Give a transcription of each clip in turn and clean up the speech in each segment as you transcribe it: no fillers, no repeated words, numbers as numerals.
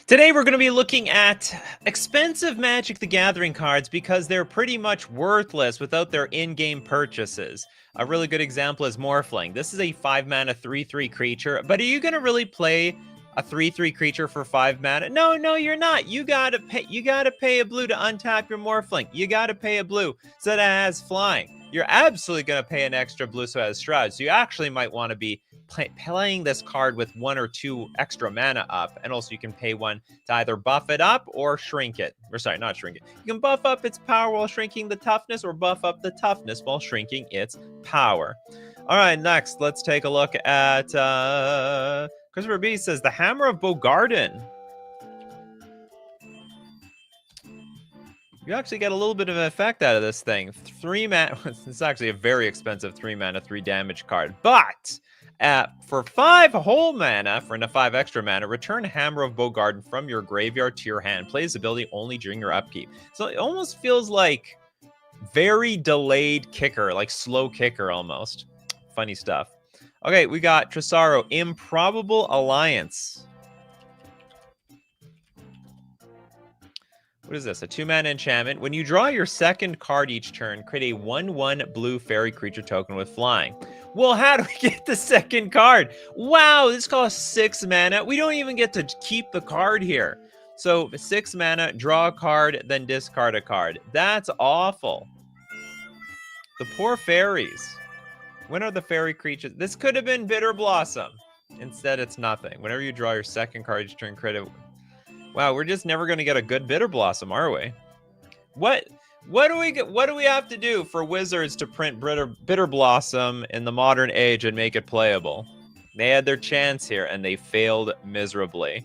Today we're going to be looking at expensive Magic the Gathering cards because they're pretty much worthless without their in-game purchases. A really good example is Morphling. This is a 5-mana 3/3 creature, but are you going to really play a 3/3 creature for 5 mana? No, you're not. You got to pay a blue to untap your Morphling. You got to pay a blue so that it has flying. You're absolutely going to pay an extra blue so it has Shroud. So you actually might want to be playing this card with 1 or 2 extra mana up, and also you can pay 1 to either buff it up or shrink it. Or sorry, not shrink it. You can buff up its power while shrinking the toughness, or buff up the toughness while shrinking its power. All right, next, let's take a look at Christopher B says the Hammer of Bogarden. You actually get a little bit of an effect out of this thing. 3 mana. It's actually a very expensive 3 mana, 3 damage card, but for 5 whole mana, for 5 extra mana, return Hammer of Bogarden from your graveyard to your hand. Play this ability only during your upkeep. So it almost feels like very delayed kicker, like slow kicker almost. Funny stuff. Okay, we got Tresaro, Improbable Alliance. What is this? A 2-mana enchantment. When you draw your second card each turn, create a 1/1 blue fairy creature token with flying. Well, how do we get the second card? Wow, this costs 6 mana. We don't even get to keep the card here. So 6 mana, draw a card, then discard a card. That's awful. The poor fairies. When are the fairy creatures? This could have been Bitter Blossom. Instead, it's nothing. Whenever you draw your second card each turn, create a... Wow, we're just never going to get a good Bitter Blossom, are we? What do we have to do for Wizards to print Bitter Blossom in the modern age and make it playable? They had their chance here and they failed miserably.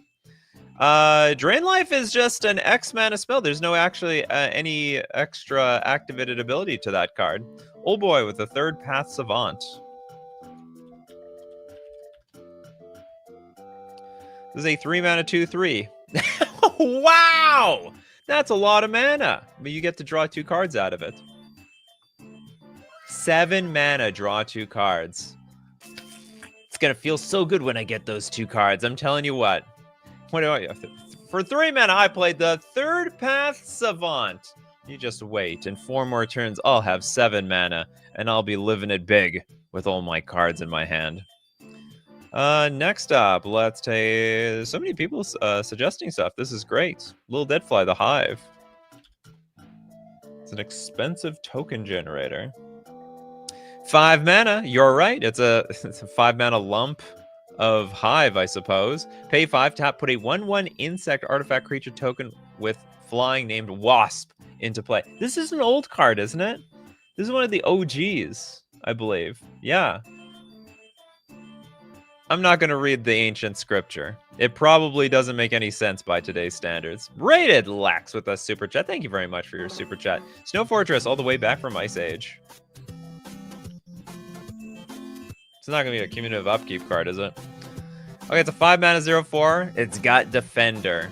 Drain Life is just an X mana spell. There's no actually any extra activated ability to that card. Old boy with the 3rd Path Savant. This is a 3 mana 2/3. Wow! That's a lot of mana, but you get to draw 2 cards out of it. 7 mana, draw 2 cards. It's gonna feel so good when I get those 2 cards. I'm telling you what. For 3 mana, I played the 3rd Path Savant. You just wait. In 4 more turns, I'll have 7 mana, and I'll be living it big with all my cards in my hand. Next up, let's take... So many people suggesting stuff. This is great. Little Deadfly, the Hive. It's an expensive token generator. 5 mana, you're right. It's a 5 mana lump of Hive, I suppose. Pay 5, tap, put a 1/1 insect artifact creature token with flying named Wasp into play. This is an old card, isn't it? This is one of the OGs, I believe. Yeah. I'm not going to read the ancient scripture. It probably doesn't make any sense by today's standards. Rated Lex with a super chat. Thank you very much for your super chat. Snow Fortress all the way back from Ice Age. It's not going to be a cumulative upkeep card, is it? Okay, it's a 5 mana 0/4. It's got Defender.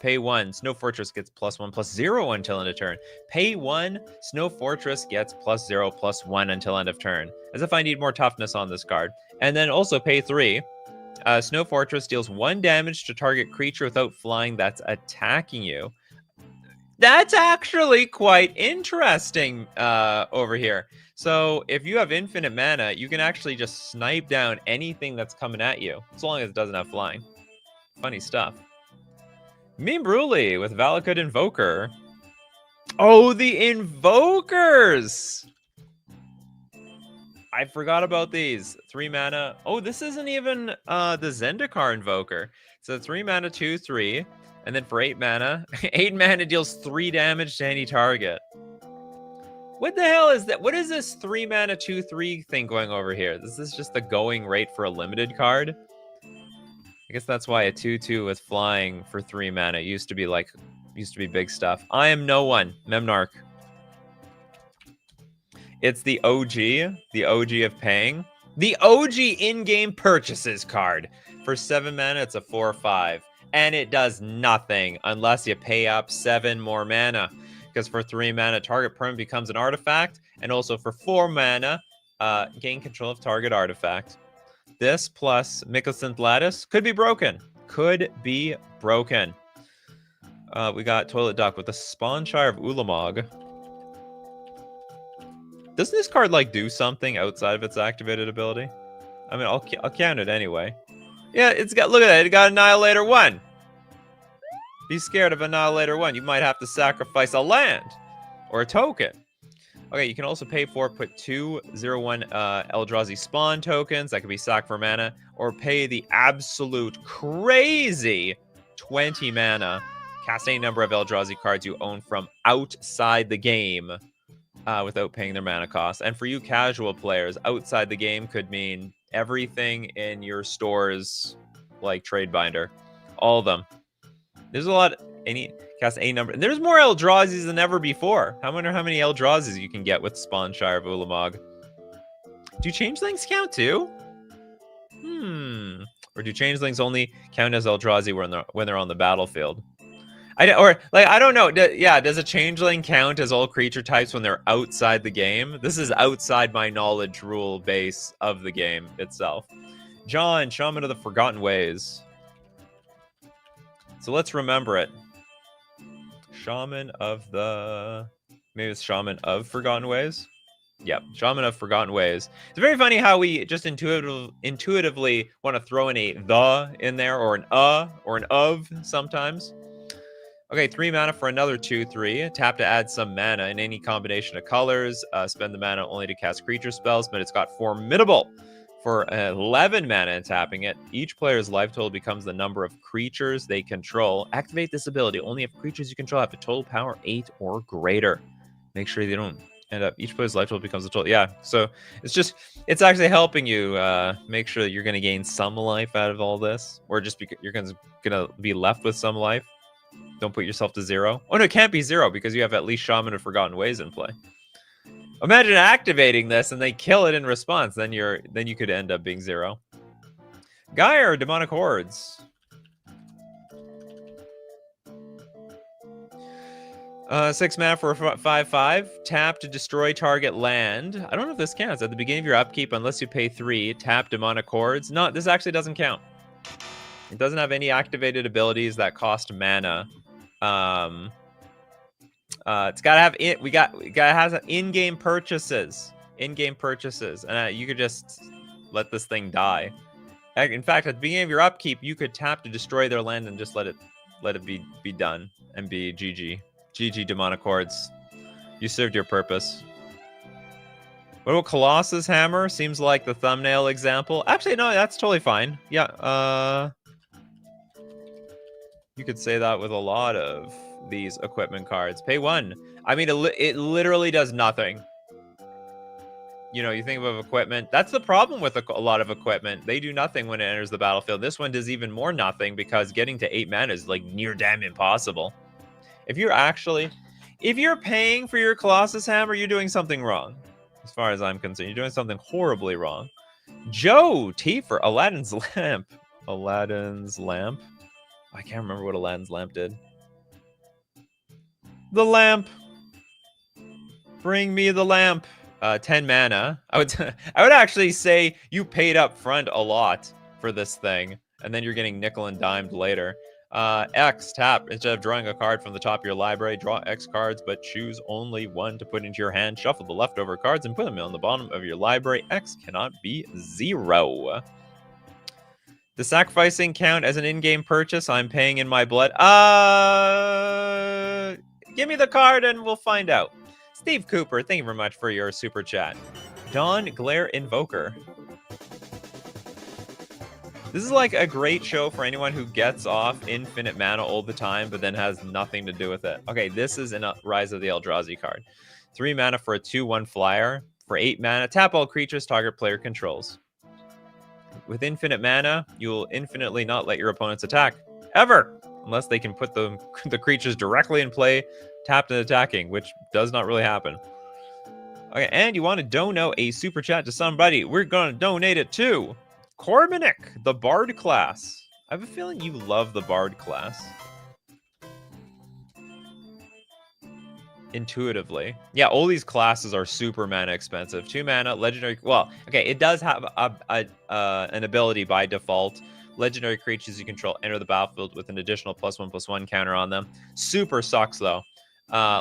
Pay 1. Snow Fortress gets +1/+0 until end of turn. Pay 1. Snow Fortress gets +0/+1 until end of turn. As if I need more toughness on this card. And then also pay 3. Snow Fortress deals 1 damage to target creature without flying that's attacking you. That's actually quite interesting over here. So if you have infinite mana, you can actually just snipe down anything that's coming at you, as long as it doesn't have flying. Funny stuff. Meme Bruli with Valakut Invoker. Oh, the Invokers! I forgot about these. 3 mana. Oh, this isn't even the Zendikar Invoker. So 3 mana 2/3. And then for 8 mana, 8 mana deals 3 damage to any target. What the hell is that? What is this 3 mana 2/3 thing going over here? This is just the going rate for a limited card. I guess that's why a 2/2 with flying for 3 mana used to be big stuff. I am no one. Memnarch. It's the OG of paying. The OG in-game purchases card. For 7 mana, it's a 4/5. And it does nothing unless you pay up 7 more mana. Because for 3 mana, target permanent becomes an artifact. And also for 4 mana, gain control of target artifact. This plus Mycosynth Lattice could be broken. could be broken. We got Toilet Duck with the Spawnshire of Ulamog. Doesn't this card, like, do something outside of its activated ability? I mean, I'll count it anyway. Yeah, it's got, look at that, it got Annihilator 1. Be scared of Annihilator 1. You might have to sacrifice a land or a token. Okay, you can also pay for it, put 2/01 Eldrazi spawn tokens. That could be sack for mana. Or pay the absolute crazy 20 mana. Cast any number of Eldrazi cards you own from outside the game without paying their mana cost. And for you casual players, outside the game could mean everything in your stores, like Trade Binder. All of them. There's a lot. Cast a number. There's more Eldrazi's than ever before. I wonder how many Eldrazi's you can get with Spawnshire of Ulamog. Do changelings count too? Or do changelings only count as Eldrazi when they're on the battlefield? I don't know. Does a changeling count as all creature types when they're outside the game? This is outside my knowledge rule base of the game itself. John, Shaman of the Forgotten Ways. So let's remember it. Shaman of the... Maybe it's Shaman of Forgotten Ways? Yep, Shaman of Forgotten Ways. It's very funny how we just intuitively want to throw in a the in there, or an or an of sometimes. Okay, 3 mana for another 2/3. Tap to add some mana in any combination of colors. Spend the mana only to cast creature spells, but it's got Formidable for 11 mana and tapping it. Each player's life total becomes the number of creatures they control. Activate this ability only if creatures you control have a total power 8 or greater. Make sure they don't end up... Each player's life total becomes the total... Yeah, so it's actually helping you make sure that you're going to gain some life out of all this. Or just you're going to be left with some life. Don't put yourself to 0. Oh, no, it can't be 0 because you have at least Shaman of Forgotten Ways in play. Imagine activating this and they kill it in response. Then you could end up being 0. Gaia or Demonic Hordes? 6 mana for a 5/5. Tap to destroy target land. I don't know if this counts. At the beginning of your upkeep, unless you pay 3, tap Demonic Hordes. No, this actually doesn't count. It doesn't have any activated abilities that cost mana. It's gotta have it. We gotta have in-game purchases. In-game purchases, and you could just let this thing die. In fact, at the beginning of your upkeep, you could tap to destroy their land and just let it be done and be GG. GG Demonic Hordes. You served your purpose. What about Colossus Hammer? Seems like the thumbnail example. Actually, no, that's totally fine. Yeah. You could say that with a lot of these equipment cards. Pay 1. I mean, it literally does nothing. You know, you think of equipment. That's the problem with a lot of equipment. They do nothing when it enters the battlefield. This one does even more nothing because getting to 8 mana is like near damn impossible. If you're paying for your Colossus Hammer, you're doing something wrong. As far as I'm concerned, you're doing something horribly wrong. Joe T for Aladdin's Lamp. Aladdin's Lamp. I can't remember what Aladdin's Lamp did. The lamp. Bring me the lamp. 10 mana. I would actually say you paid up front a lot for this thing, and then you're getting nickel and dimed later. X, tap. Instead of drawing a card from the top of your library, draw X cards, but choose only 1 to put into your hand. Shuffle the leftover cards and put them on the bottom of your library. X cannot be 0. Does sacrificing count as an in-game purchase? I'm paying in my blood. Give me the card and we'll find out. Steve Cooper, thank you very much for your super chat. Dawn Glare Invoker. This is like a great show for anyone who gets off infinite mana all the time, but then has nothing to do with it. Okay, this is a Rise of the Eldrazi card. 3 mana for a 2/1 flyer. For 8 mana, tap all creatures target player controls. With infinite mana, you'll infinitely not let your opponents attack. Ever! Unless they can put the creatures directly in play, tapped and attacking, which does not really happen. Okay, and you want to donate a super chat to somebody. We're going to donate it to Cormanic, the Bard class. I have a feeling you love the Bard class. Intuitively. Yeah, all these classes are super mana expensive. 2 mana, legendary... Well, okay, it does have an ability by default legendary creatures you control enter the battlefield with an additional +1/+1 counter on them. Super sucks though.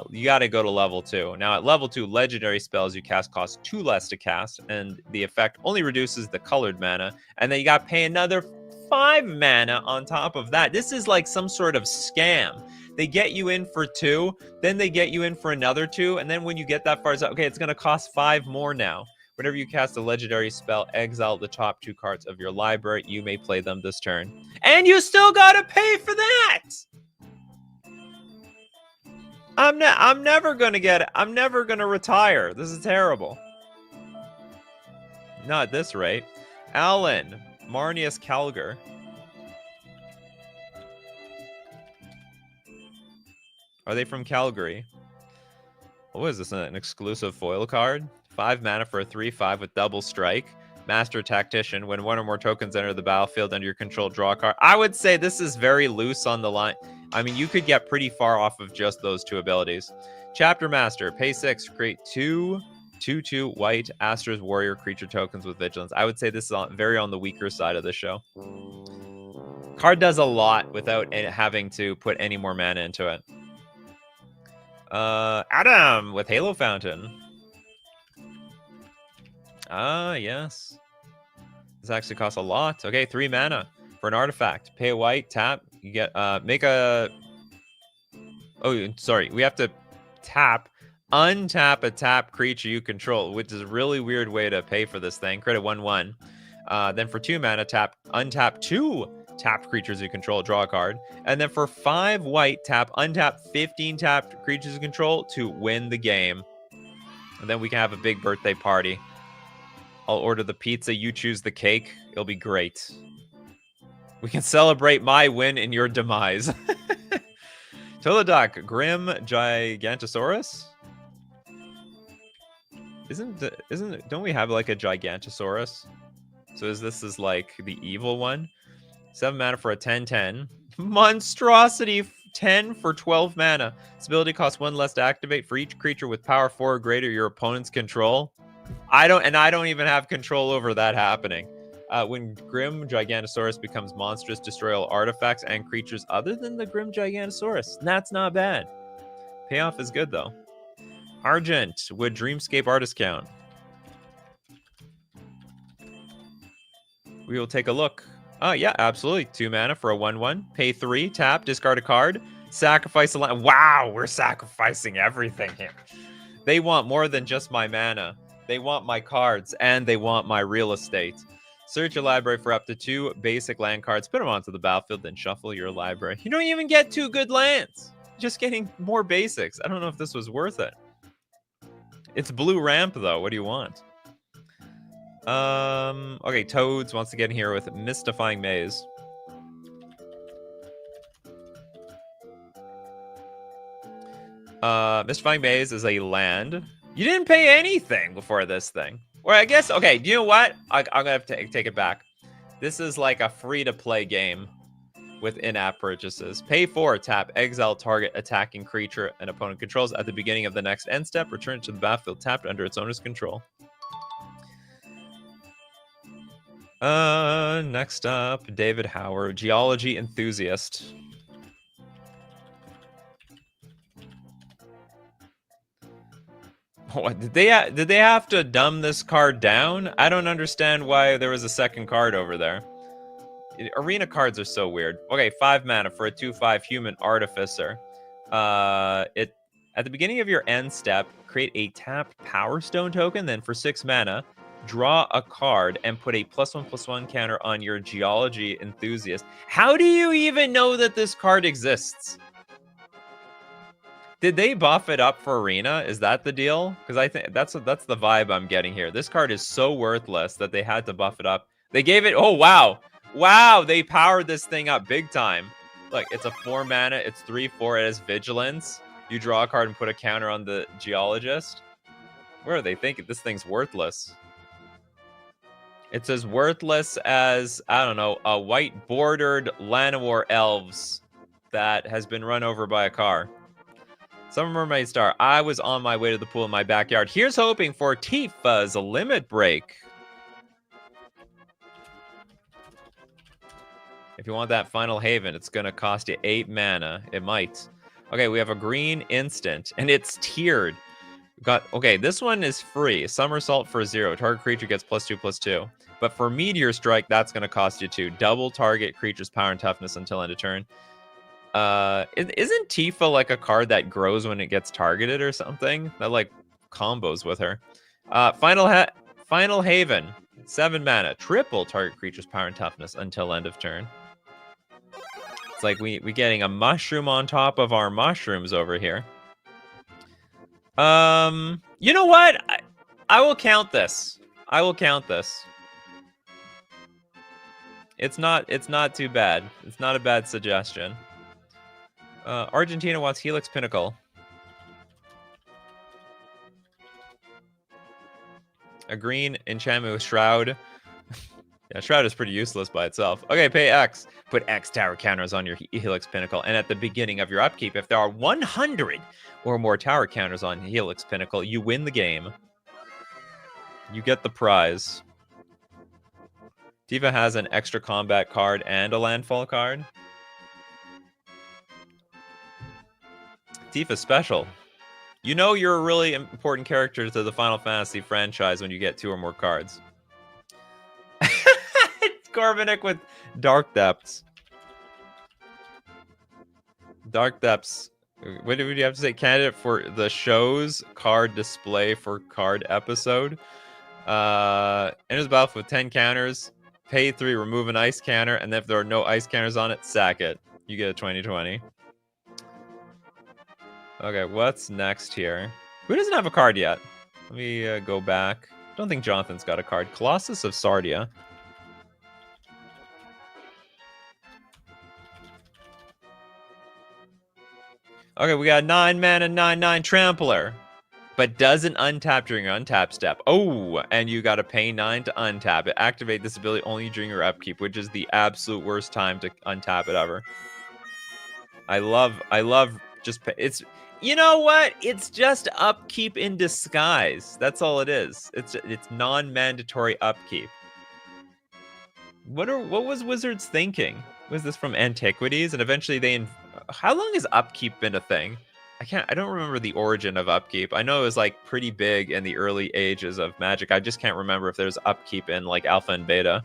You got to go to level 2. Now at level 2, legendary spells you cast cost 2 less to cast, and the effect only reduces the colored mana, and then you got to pay another 5 mana on top of that. This is like some sort of scam. They get you in for 2, then they get you in for another 2, and then when you get that far, it's like, okay, it's going to cost 5 more now. Whenever you cast a legendary spell, exile the top 2 cards of your library. You may play them this turn. And you still got to pay for that! I'm never going to get it. I'm never going to retire. This is terrible. Not at this rate. Alan, Marnius Calgar. Are they from Calgary? What is this, an exclusive foil card? 5 mana for a 3/5 with double strike. Master Tactician. When 1 or more tokens enter the battlefield under your control, draw a card. I would say this is very loose on the line. I mean, you could get pretty far off of just those 2 abilities. Chapter Master. Pay 6. Create 2 2/2 white Astra's Warrior creature tokens with Vigilance. I would say this is very on the weaker side of the show. Card does a lot without having to put any more mana into it. Adam with Halo Fountain. Yes. This actually costs a lot. Okay, 3 mana for an artifact. Pay a white, tap. You get make a. Oh, sorry. We have to untap a tap creature you control, which is a really weird way to pay for this thing. Create a 1/1. Then for 2 mana, untap 2 tapped creatures you control, draw a card. And then for 5 white, untap 15 tapped creatures you control to win the game. And then we can have a big birthday party. I'll order the pizza, you choose the cake. It'll be great. We can celebrate my win in your demise. Tolodak, Grim Gigantosaurus? Don't we have like a Gigantosaurus? So this is like the evil one? 7 mana for a 10/10. Monstrosity 10 for 12 mana. This ability costs 1 less to activate for each creature with power 4 or greater your opponent's control. I don't even have control over that happening. When Grim Gigantosaurus becomes monstrous, destroy all artifacts and creatures other than the Grim Gigantosaurus. That's not bad. Payoff is good though. Argent, would Dreamscape Artist count? We will take a look. Oh, yeah, absolutely. 2 mana for a 1/1. Pay 3, tap, discard a card, sacrifice a land. Wow, we're sacrificing everything here. They want more than just my mana. They want my cards, and they want my real estate. Search your library for up to 2 basic land cards, put them onto the battlefield, then shuffle your library. You don't even get 2 good lands. You're just getting more basics. I don't know if this was worth it. It's blue ramp, though. What do you want? Okay, Toads wants to get in here with Mystifying Maze. Mystifying Maze is a land. You didn't pay anything before this thing. Or I guess, okay, you know what? I'm gonna have to take it back. This is like a free-to-play game with in-app purchases. Pay 4, tap, exile target attacking creature an opponent controls at the beginning of the next end step. Return it to the battlefield tapped under its owner's control. Next up, David Howard, geology enthusiast. What, did they have to dumb this card down? I don't understand why there was a second card over there. Arena cards are so weird. Okay, 5 mana for a 2/5 human artificer. At the beginning of your end step, create a tapped Power Stone token. Then for 6 mana, draw a card and put a +1/+1 counter on your geology enthusiast. How do you even know that this card exists? Did they buff it up for Arena? Is that the deal? Because I think that's the vibe I'm getting here. This card is so worthless that they had to buff it up. They gave it. Oh wow, wow! They powered this thing up big time. Look, it's a 4 mana. It's 3/4. It has vigilance. You draw a card and put a counter on the geologist. Where are they thinking this thing's worthless? It's as worthless as, I don't know, a white bordered Llanowar Elves that has been run over by a car. Summer Mermaid Star. I was on my way to the pool in my backyard. Here's hoping for Tifa's Limit Break. If you want that Final Haven, it's going to cost you 8 mana. It might. Okay, we have a green instant, and it's tiered. Okay, this one is free. Somersault for 0. Target creature gets +2/+2. But for Meteor Strike, that's going to cost you 2. Double target creature's power and toughness until end of turn. Isn't Tifa like a card that grows when it gets targeted or something? That like combos with her. Final Haven, 7 mana, triple target creature's power and toughness until end of turn. It's like we getting a mushroom on top of our mushrooms over here. You know what? I will count this. I will count this. It's not too bad. It's not a bad suggestion. Argentina wants Helix Pinnacle. A green enchantment with Shroud. Yeah, Shroud is pretty useless by itself. Okay, pay X. Put X tower counters on your Helix Pinnacle. And at the beginning of your upkeep, if there are 100 or more tower counters on Helix Pinnacle, you win the game. You get the prize. Tifa has an extra combat card and a landfall card. Tifa special. You know you're a really important character to the Final Fantasy franchise when you get 2 or more cards. Corvinic with Dark Depths. Dark Depths. What would you have to say? Candidate for the show's card display for card episode. Enters the battlefield with 10 counters. Pay 3, remove an ice counter, and if there are no ice counters on it, sack it. You get a 20/20. Okay, what's next here? Who doesn't have a card yet? Let me go back. Don't think Jonathan's got a card. Colossus of Sardia. Okay, we got 9 mana, 9/9 Trampler. But doesn't untap during your untap step. Oh, and you got to pay 9 to untap it. Activate this ability only during your upkeep, which is the absolute worst time to untap it ever. I love just it's, you know what? It's just upkeep in disguise. That's all it is. It's non-mandatory upkeep. What was Wizards thinking? Was this from Antiquities? And eventually they how long has upkeep been a thing? I don't remember the origin of upkeep. I know it was like pretty big in the early ages of Magic. I just can't remember if there's upkeep in like Alpha and Beta.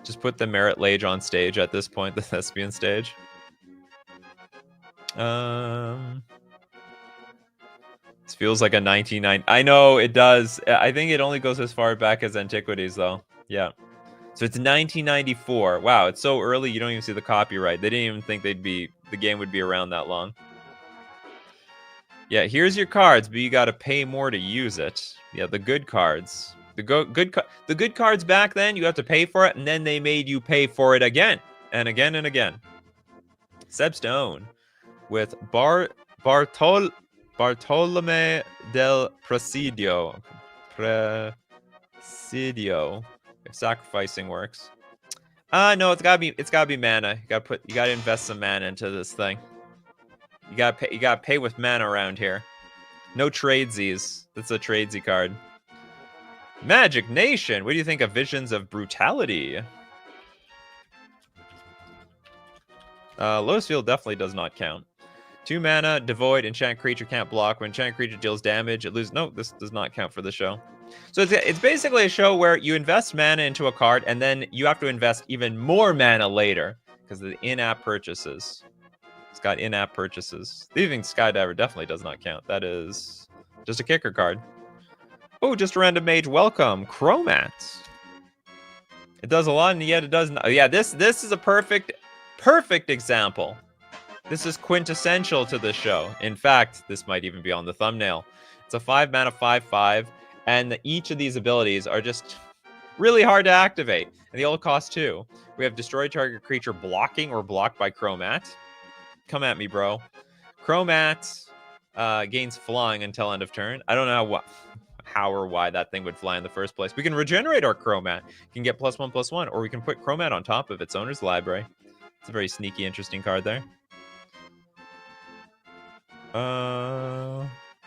Just put the Merit Lage on stage at this point, the Thespian stage. This feels like a 1990. I know it does. I think it only goes as far back as Antiquities though. Yeah. So it's 1994. Wow, it's so early you don't even see the copyright. They didn't even think the game would be around that long. Yeah, here's your cards, but you got to pay more to use it. Yeah, the good cards. The good cards back then, you have to pay for it, and then they made you pay for it again and again and again. Seb Stone with Bartolome del Presidio. If sacrificing works. No, it's gotta be mana. You gotta invest some mana into this thing. You gotta pay with mana around here. No tradesies. That's a tradesy card. Magic Nation. What do you think of Visions of Brutality? Lotus Field definitely does not count. 2 mana, devoid, enchant creature can't block. When enchant creature deals damage, it loses. No, this does not count for the show. So it's basically a show where you invest mana into a card, and then you have to invest even more mana later because of the in-app purchases. It's got in-app purchases. Thieving Skydiver definitely does not count. That is just a kicker card. Oh, just a random mage. Welcome, Chromat. It does a lot, and yet it doesn't. Yeah, this is a perfect example. This is quintessential to the show. In fact, this might even be on the thumbnail. It's a 5 mana 5/5. And each of these abilities are just really hard to activate. And they all cost 2. We have Destroy Target Creature blocking or blocked by Chromat. Come at me, bro. Chromat gains flying until end of turn. I don't know how or why that thing would fly in the first place. We can regenerate our Chromat. We can get +1/+1, or we can put Chromat on top of its owner's library. It's a very sneaky, interesting card there.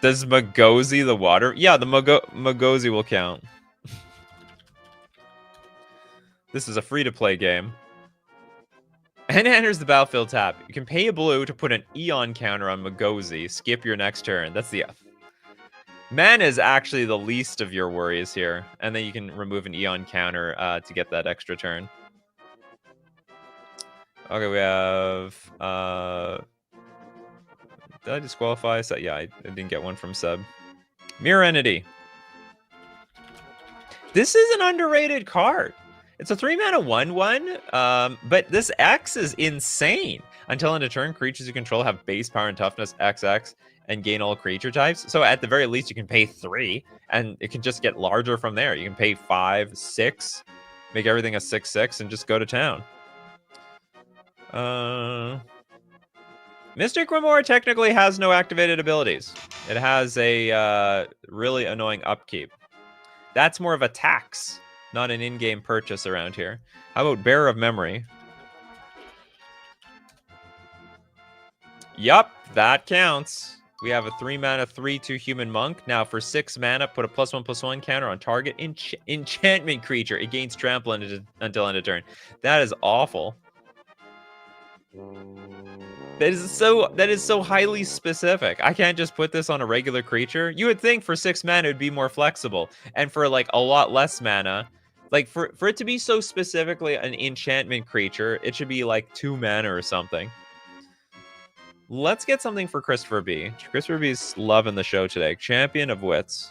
Does Magozi the water? Yeah, the Magozi will count. This is a free-to-play game. And enters the battlefield tap. You can pay a blue to put an Eon counter on Magozi. Skip your next turn. That's the... Mana is actually the least of your worries here. And then you can remove an Eon counter to get that extra turn. Okay, we have... did I disqualify? So, yeah, I didn't get one from Seb. Mirror Entity. This is an underrated card. It's a 3-mana 1/1, but this X is insane. Until end of turn, creatures you control have base power and toughness XX and gain all creature types. So at the very least, you can pay 3, and it can just get larger from there. You can pay 5, 6, make everything a 6/6, and just go to town. Mystic Remora technically has no activated abilities. It has a really annoying upkeep. That's more of a tax, not an in-game purchase around here. How about Bearer of Memory? Yup, that counts. We have a 3-mana 3/2 human monk. Now for 6 mana, put a +1/+1 counter on target enchantment creature. It gains trample until end of turn. That is awful. That is so highly specific. I can't just put this on a regular creature. You would think for 6 mana it would be more flexible, and for like a lot less mana, like for it to be so specifically an enchantment creature, it should be like 2 mana or something. Let's get something for Christopher B. Christopher B's loving the show today. Champion of Wits.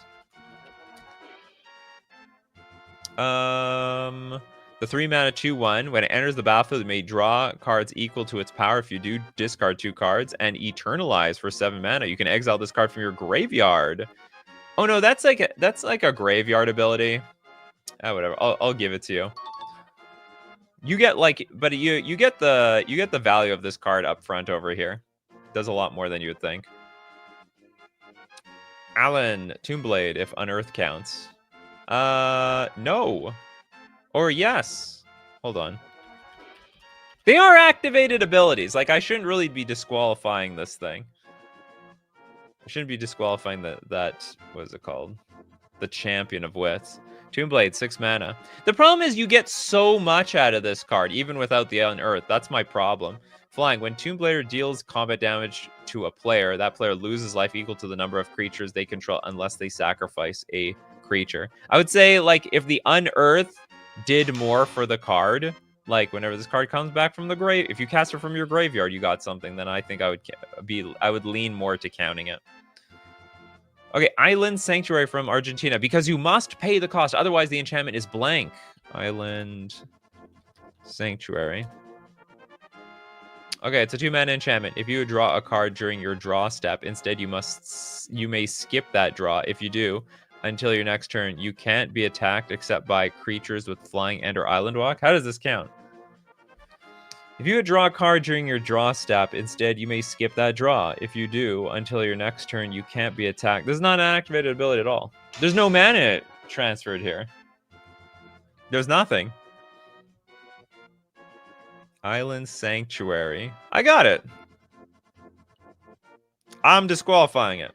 The 3-mana 2/1. When it enters the battlefield, it may draw cards equal to its power. If you do, discard 2 cards and eternalize for 7 mana. You can exile this card from your graveyard. Oh no, that's like a graveyard ability. Whatever. I'll give it to you. You get like, but you get the value of this card up front over here. It does a lot more than you would think. Alan, Tombblade, if Unearth counts. No. Or yes. Hold on. They are activated abilities. Like, I shouldn't really be disqualifying this thing. I shouldn't be disqualifying that what is it called? The Champion of Wits. Tombblade, 6 mana. The problem is you get so much out of this card, even without the Unearth. That's my problem. Flying. When Tombblader deals combat damage to a player, that player loses life equal to the number of creatures they control unless they sacrifice a creature. I would say, like, if the Unearth did more for the card, like whenever this card comes back from the grave, if you cast it from your graveyard, you got something, then I think I would lean more to counting it. Okay, Island Sanctuary from Argentina, because you must pay the cost, otherwise the enchantment is blank. Island Sanctuary. Okay, it's a 2-mana enchantment. If you draw a card during your draw step, instead you may skip that draw. If you do, until your next turn, you can't be attacked except by creatures with flying and/or island walk. How does this count? If you draw a card during your draw step, instead you may skip that draw. If you do, until your next turn, you can't be attacked. This is not an activated ability at all. There's no mana transferred here. There's nothing. Island Sanctuary. I got it. I'm disqualifying it.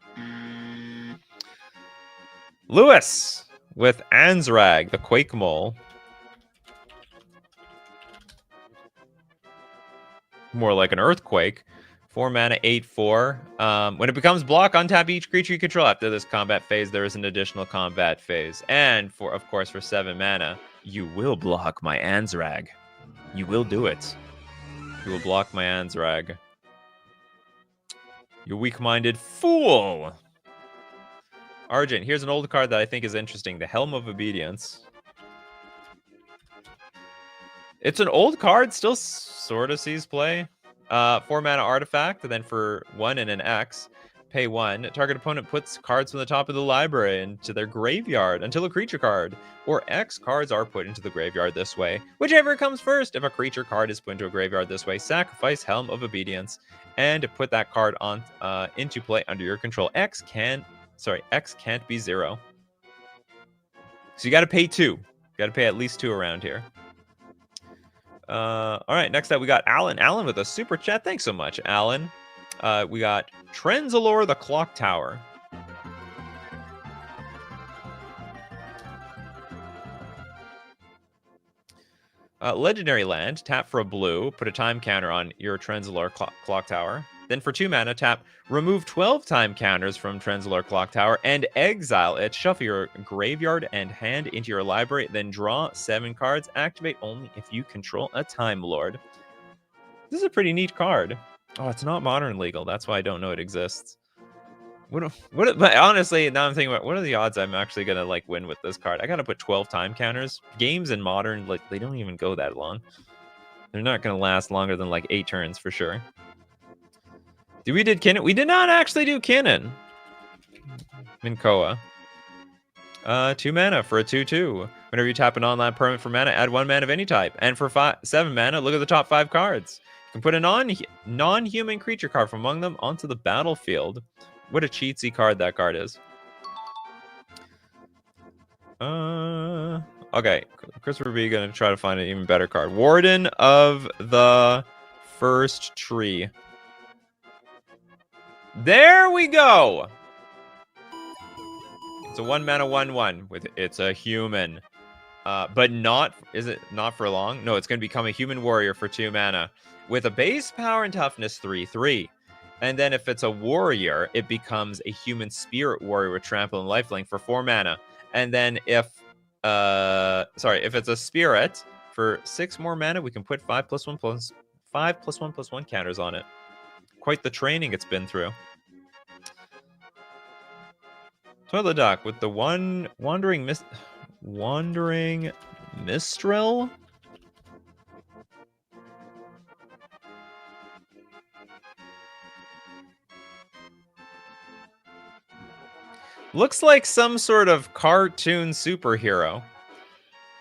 Lewis with Ansrag, the Quake Mole. More like an Earthquake. 4 mana, 8/4. When it becomes block, untap each creature you control. After this combat phase, there is an additional combat phase. And, of course, for 7 mana, you will block my Ansrag. You will do it. You will block my Ansrag. You weak-minded fool! Argent, here's an old card that I think is interesting. The Helm of Obedience. It's an old card, still sort of sees play. 4 mana artifact, and then for 1 and an X, pay 1. Target opponent puts cards from the top of the library into their graveyard until a creature card or X cards are put into the graveyard this way. Whichever comes first. If a creature card is put into a graveyard this way, sacrifice Helm of Obedience and put that card on into play under your control. X can't be 0. So you got to pay 2. You got to pay at least 2 around here. All right, next up we got Alan. Alan with a super chat. Thanks so much, Alan. We got Trenzalore the Clock Tower. Legendary land, tap for a blue, put a time counter on your Trenzalore clock tower. Then for 2 mana, tap, remove 12 time counters from Trenzalore clock tower and exile it. Shuffle your graveyard and hand into your library, then draw 7 cards. Activate only if you control a Time Lord. This is a pretty neat card. Oh, it's not modern legal. That's why I don't know it exists. But honestly, now I'm thinking about what are the odds I'm actually gonna like win with this card. I gotta put 12 time counters. Games in modern, like, they don't even go that long. They're not gonna last longer than like 8 turns for sure. We did Kinnan? We did not actually do Kinnan. Minkoa. 2 mana for a 2/2. Whenever you tap an online permanent for mana, add 1 mana of any type. And for 7 mana, look at the top 5 cards. You can put a non-human creature card from among them onto the battlefield. What a cheatsy card that card is. Okay, Christopher B gonna try to find an even better card. Warden of the First Tree. There we go. It's a 1 mana 1/1 with it's a human. But not, is it not for long? No, it's gonna become a human warrior for 2 mana with a base power and toughness 3/3. And then if it's a warrior, it becomes a human spirit warrior with trample and lifelink for 4 mana. And then if it's a spirit for 6 more mana, we can put 5+1/+1 counters on it. Quite the training it's been through. Toilet Duck with the Wandering Mistral. Looks like some sort of cartoon superhero.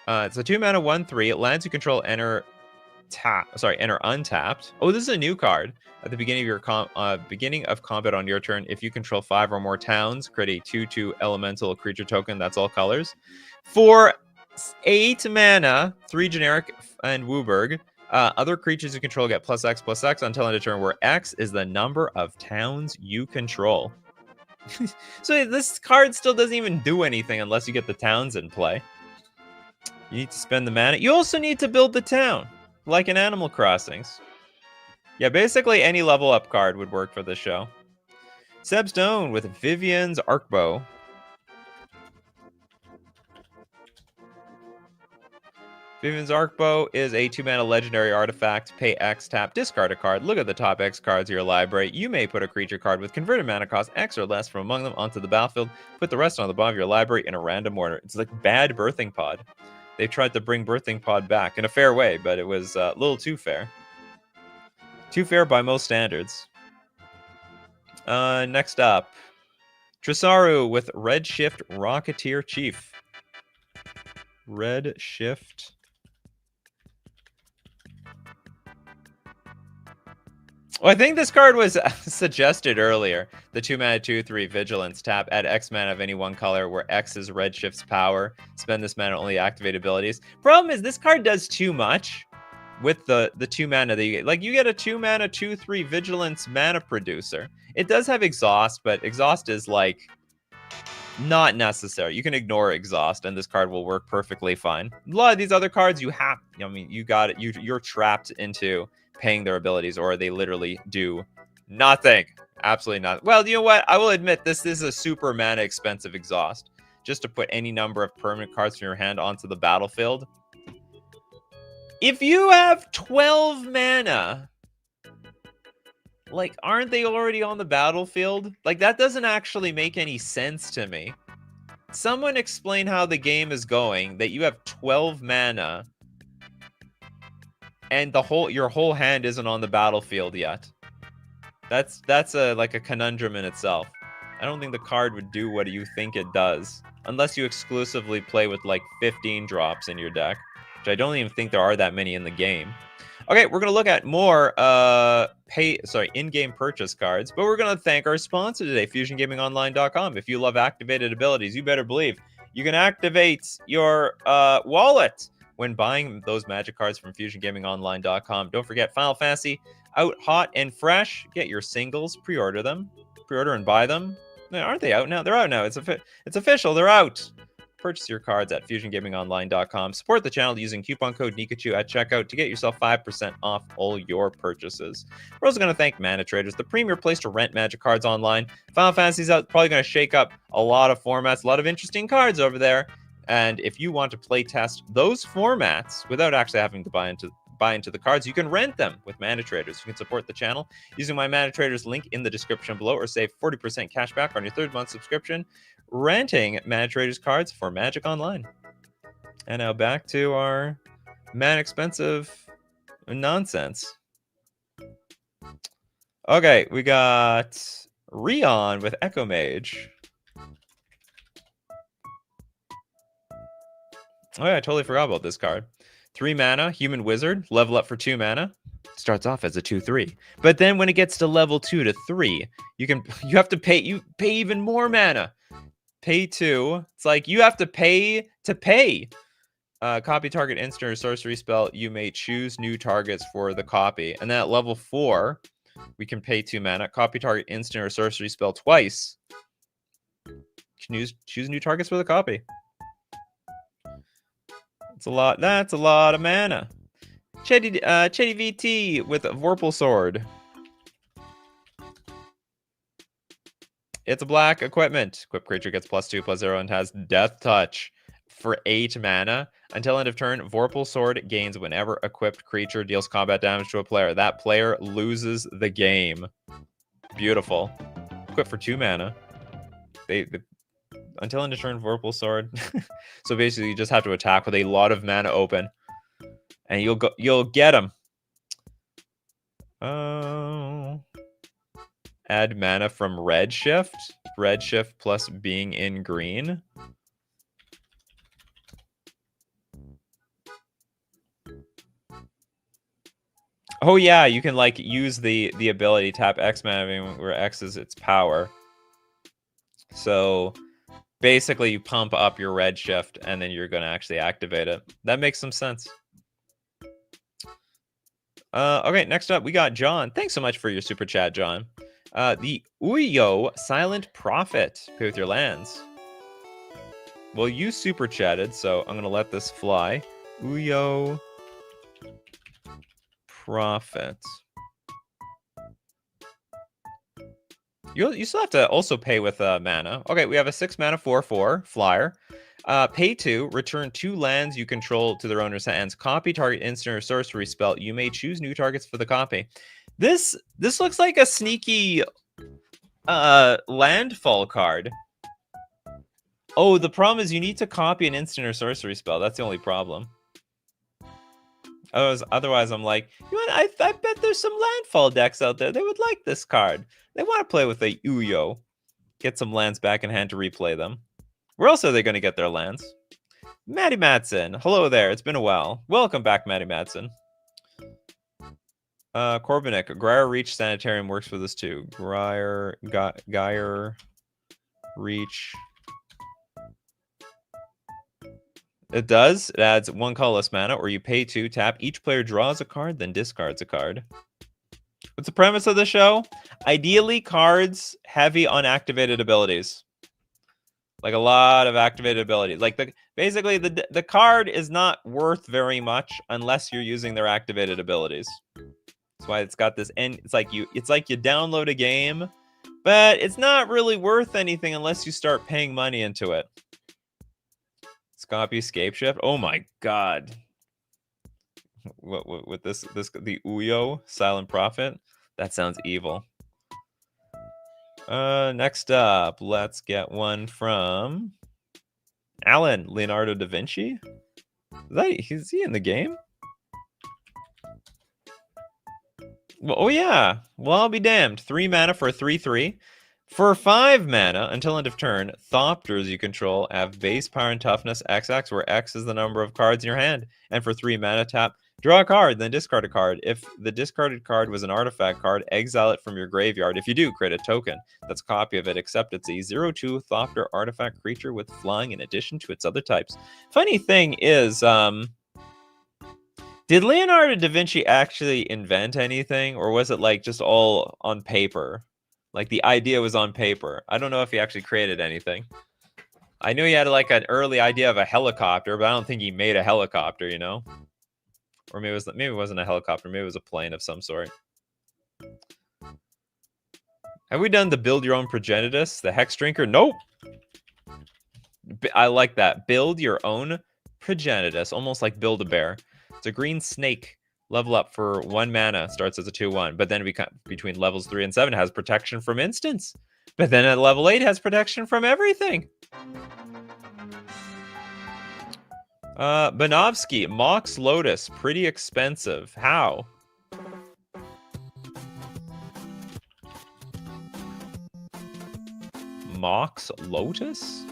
It's a 2 mana 1/3. It lands you control enter untapped. Oh, this is a new card. At the beginning of your beginning of combat on your turn, if you control 5 or more towns, create a 2/2 elemental creature token. That's all colors. For 8 mana, 3 generic and Wooburg. Other creatures you control get +X/+X until end of turn, where X is the number of towns you control. So this card still doesn't even do anything unless you get the towns in play. You need to spend the mana. You also need to build the town, like in Animal Crossings. Yeah, basically any level up card would work for this show. Seb Stone with Vivian's Arcbow. Vivian's Arcbow is a 2 mana legendary artifact. Pay X, tap, discard a card. Look at the top X cards of your library. You may put a creature card with converted mana cost X or less from among them onto the battlefield. Put the rest on the bottom of your library in a random order. It's like bad Birthing Pod. They tried to bring Birthing Pod back in a fair way, but it was a little too fair. Too fair by most standards. Next up, Tresaru with Redshift Rocketeer Chief. Redshift. Well, I think this card was suggested earlier. The 2 mana 2/3 Vigilance. Tap, add X mana of any one color where X is Redshift's power. Spend this mana only activate abilities. Problem is this card does too much with the 2 mana that you get. Like, you get a 2 mana 2/3 Vigilance mana producer. It does have Exhaust, but Exhaust is like not necessary. You can ignore Exhaust and this card will work perfectly fine. A lot of these other cards you got it. You're trapped into paying their abilities, or they literally do nothing. Absolutely not. Well, you know what? I will admit this is a super mana expensive Exhaust. Just to put any number of permanent cards from your hand onto the battlefield. If you have 12 mana, like, aren't they already on the battlefield? Like, that doesn't actually make any sense to me. Someone explain how the game is going, that you have 12 mana and your whole hand isn't on the battlefield yet. That's like a conundrum in itself. I don't think the card would do what you think it does, unless you exclusively play with like 15 drops in your deck, which I don't even think there are that many in the game. Okay, we're gonna look at more in-game purchase cards, but we're gonna thank our sponsor today, FusionGamingOnline.com. If you love activated abilities, you better believe you can activate your wallet when buying those magic cards from FusionGamingOnline.com. Don't forget, Final Fantasy out hot and fresh. Get your singles, pre-order them, and buy them. Aren't they out now? They're out now. It's official. They're out. purchase your cards at fusiongamingonline.com. Support the channel using coupon code Nikachu at checkout to get yourself 5% off all your purchases. We're also going to thank Mana Traders, the premier place to rent Magic cards online. Final Fantasy's out, probably going to shake up a lot of formats, a lot of interesting cards over there. And if you want to play test those formats without actually having to buy into the cards, you can rent them with Mana Traders. You can support the channel using my Mana Traders link in the description below, or save 40% cash back on your 3rd month subscription renting Mana Traders cards for Magic Online. And now back to our man expensive nonsense. Okay, we got Rion with Echo Mage. Oh yeah, I totally forgot about this card. 3 mana, Human Wizard, level up for 2 mana. Starts off as a 2/3. But then when it gets to level 2 to 3, you have to pay even more mana. Pay 2. It's like you have to pay to pay. Copy target instant or sorcery spell. You may choose new targets for the copy. And then at level 4, we can pay 2 mana. Copy target instant or sorcery spell twice. Choose new targets for the copy. That's a lot of mana. Chetty VT with Vorpal Sword. It's a black equipment. Equipped creature gets +2/+0 and has Death Touch for 8 mana. Until end of turn, Vorpal Sword gains whenever equipped creature deals combat damage to a player. That player loses the game. Beautiful. Equipped for 2 mana. Until end of turn, Vorpal Sword. So basically, you just have to attack with a lot of mana open, and you'll get them. Add mana from Redshift. Redshift plus being in green. Oh yeah, you can like use the ability tap X mana where X is its power. So basically, you pump up your Redshift, and then you're going to actually activate it. That makes some sense. Okay, next up, we got John. Thanks so much for your super chat, John. The Uyo Silent Prophet. Pay with your lands. Well, you super chatted, so I'm going to let this fly. Uyo Prophet. You still have to also pay with mana. Okay, we have a 6 mana 4/4 flyer. Pay 2, return 2 lands you control to their owner's hands. Copy target instant or sorcery spell. You may choose new targets for the copy. This looks like a sneaky landfall card. Oh, the problem is you need to copy an instant or sorcery spell. That's the only problem. Otherwise, I'm like, you know what? I bet there's some landfall decks out there. They would like this card. They want to play with a Uyo. Get some lands back in hand to replay them. Where else are they going to get their lands? Maddie Madsen. Hello there. It's been a while. Welcome back, Maddie Madsen. Corbinik. Grier Reach Sanitarium works for this too. Grier Reach. It does. It adds 1 colorless mana, or you pay 2, tap. Each player draws a card, then discards a card. What's the premise of the show? Ideally, cards heavy on activated abilities. Like a lot of activated abilities. Like basically the card is not worth very much unless you're using their activated abilities. That's why it's got this end. It's like you download a game, but it's not really worth anything unless you start paying money into it. Copy Scapeshift. Oh my god. What with this the Uyo Silent Prophet? That sounds evil. Next up, let's get one from Alan Leonardo da Vinci. Is he in the game? Well, oh yeah. Well, I'll be damned. 3 mana for a 3/3. For 5 mana, until end of turn, Thopters you control have base power and toughness XX, where X is the number of cards in your hand. And for 3 mana, tap, draw a card, then discard a card. If the discarded card was an artifact card, exile it from your graveyard. If you do, create a token that's a copy of it, except it's a 0/2 Thopter artifact creature with flying in addition to its other types. Funny thing is, did Leonardo da Vinci actually invent anything, or was it like just all on paper? Like the idea was on paper. I don't know if he actually created anything. I know he had like an early idea of a helicopter, but I don't think he made a helicopter, you know? Or maybe it wasn't a helicopter, maybe it was a plane of some sort. Have we done the build your own progenitus, the hex drinker? Nope. I like that. Build your own progenitus, almost like Build-A-Bear. It's a green snake. Level up for 1 mana, starts as a 2/1, but then between levels 3 and 7 has protection from instants. But then at level 8 has protection from everything. Banovsky, Mox Lotus, pretty expensive. How? Mox Lotus?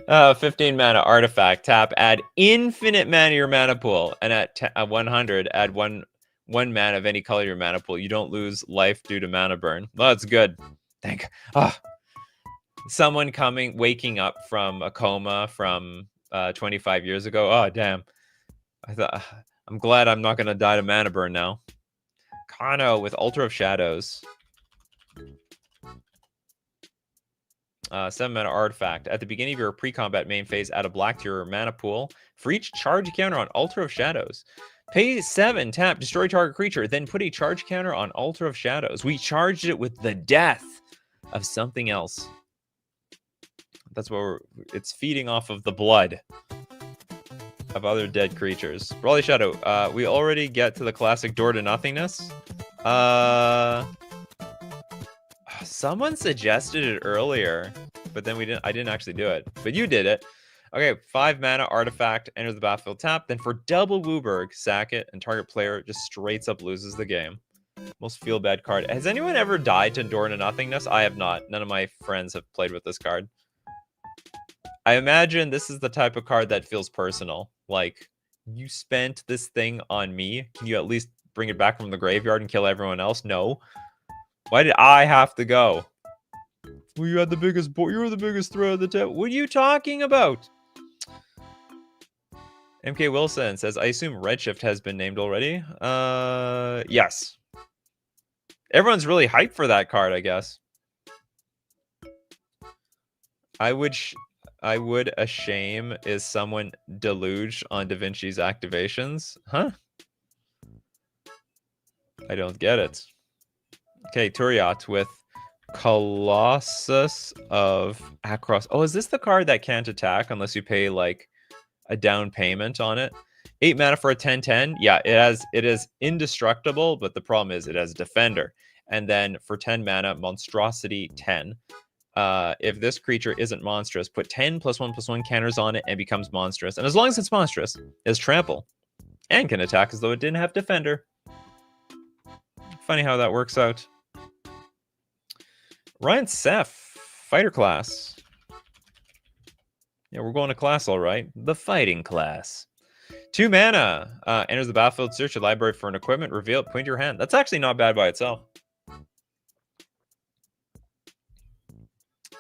15 mana artifact. Tap, add infinite mana to your mana pool. And at 100, add one mana of any color to your mana pool. You don't lose life due to mana burn. Well, that's good. Someone waking up from a coma from 25 years ago. Oh, damn. I'm glad I'm not going to die to mana burn now. Kano with Altar of Shadows. 7 mana artifact. At the beginning of your pre-combat main phase, add a black to your mana pool. For each charge counter on Altar of Shadows. Pay 7, tap, destroy target creature, then put a charge counter on Altar of Shadows. We charged it with the death of something else. That's what it's feeding off of the blood of other dead creatures. Brawly Shadow, we already get to the classic door to nothingness. Someone suggested it earlier, but then I didn't actually do it. But you did it. Okay, 5 mana artifact, enter the battlefield tap. Then for double Wooburg, sack it, and target player just straight up loses the game. Most feel bad card. Has anyone ever died to Door to Nothingness? I have not. None of my friends have played with this card. I imagine this is the type of card that feels personal. Like, you spent this thing on me. Can you at least bring it back from the graveyard and kill everyone else? No. Why did I have to go? Well, you had the biggest board. You were the biggest throw of the table. What are you talking about? MK Wilson says, I assume Redshift has been named already. Yes. Everyone's really hyped for that card, I guess. I would a shame is someone deluge on Da Vinci's activations. Huh? I don't get it. Okay, Turiat with Colossus of Akros. Oh, is this the card that can't attack unless you pay like a down payment on it? 8 mana for a 10/10. Yeah, it is indestructible, but the problem is it has Defender. And then for 10 mana, Monstrosity 10. If this creature isn't monstrous, put 10 +1/+1 counters on it and becomes monstrous. And as long as it's monstrous, it's trample. And can attack as though it didn't have Defender. Funny how that works out. Ryan Seth, fighter class. Yeah, we're going to class, all right. The fighting class. 2 mana. Enters the battlefield, search your library for an equipment, reveal it, point to your hand. That's actually not bad by itself.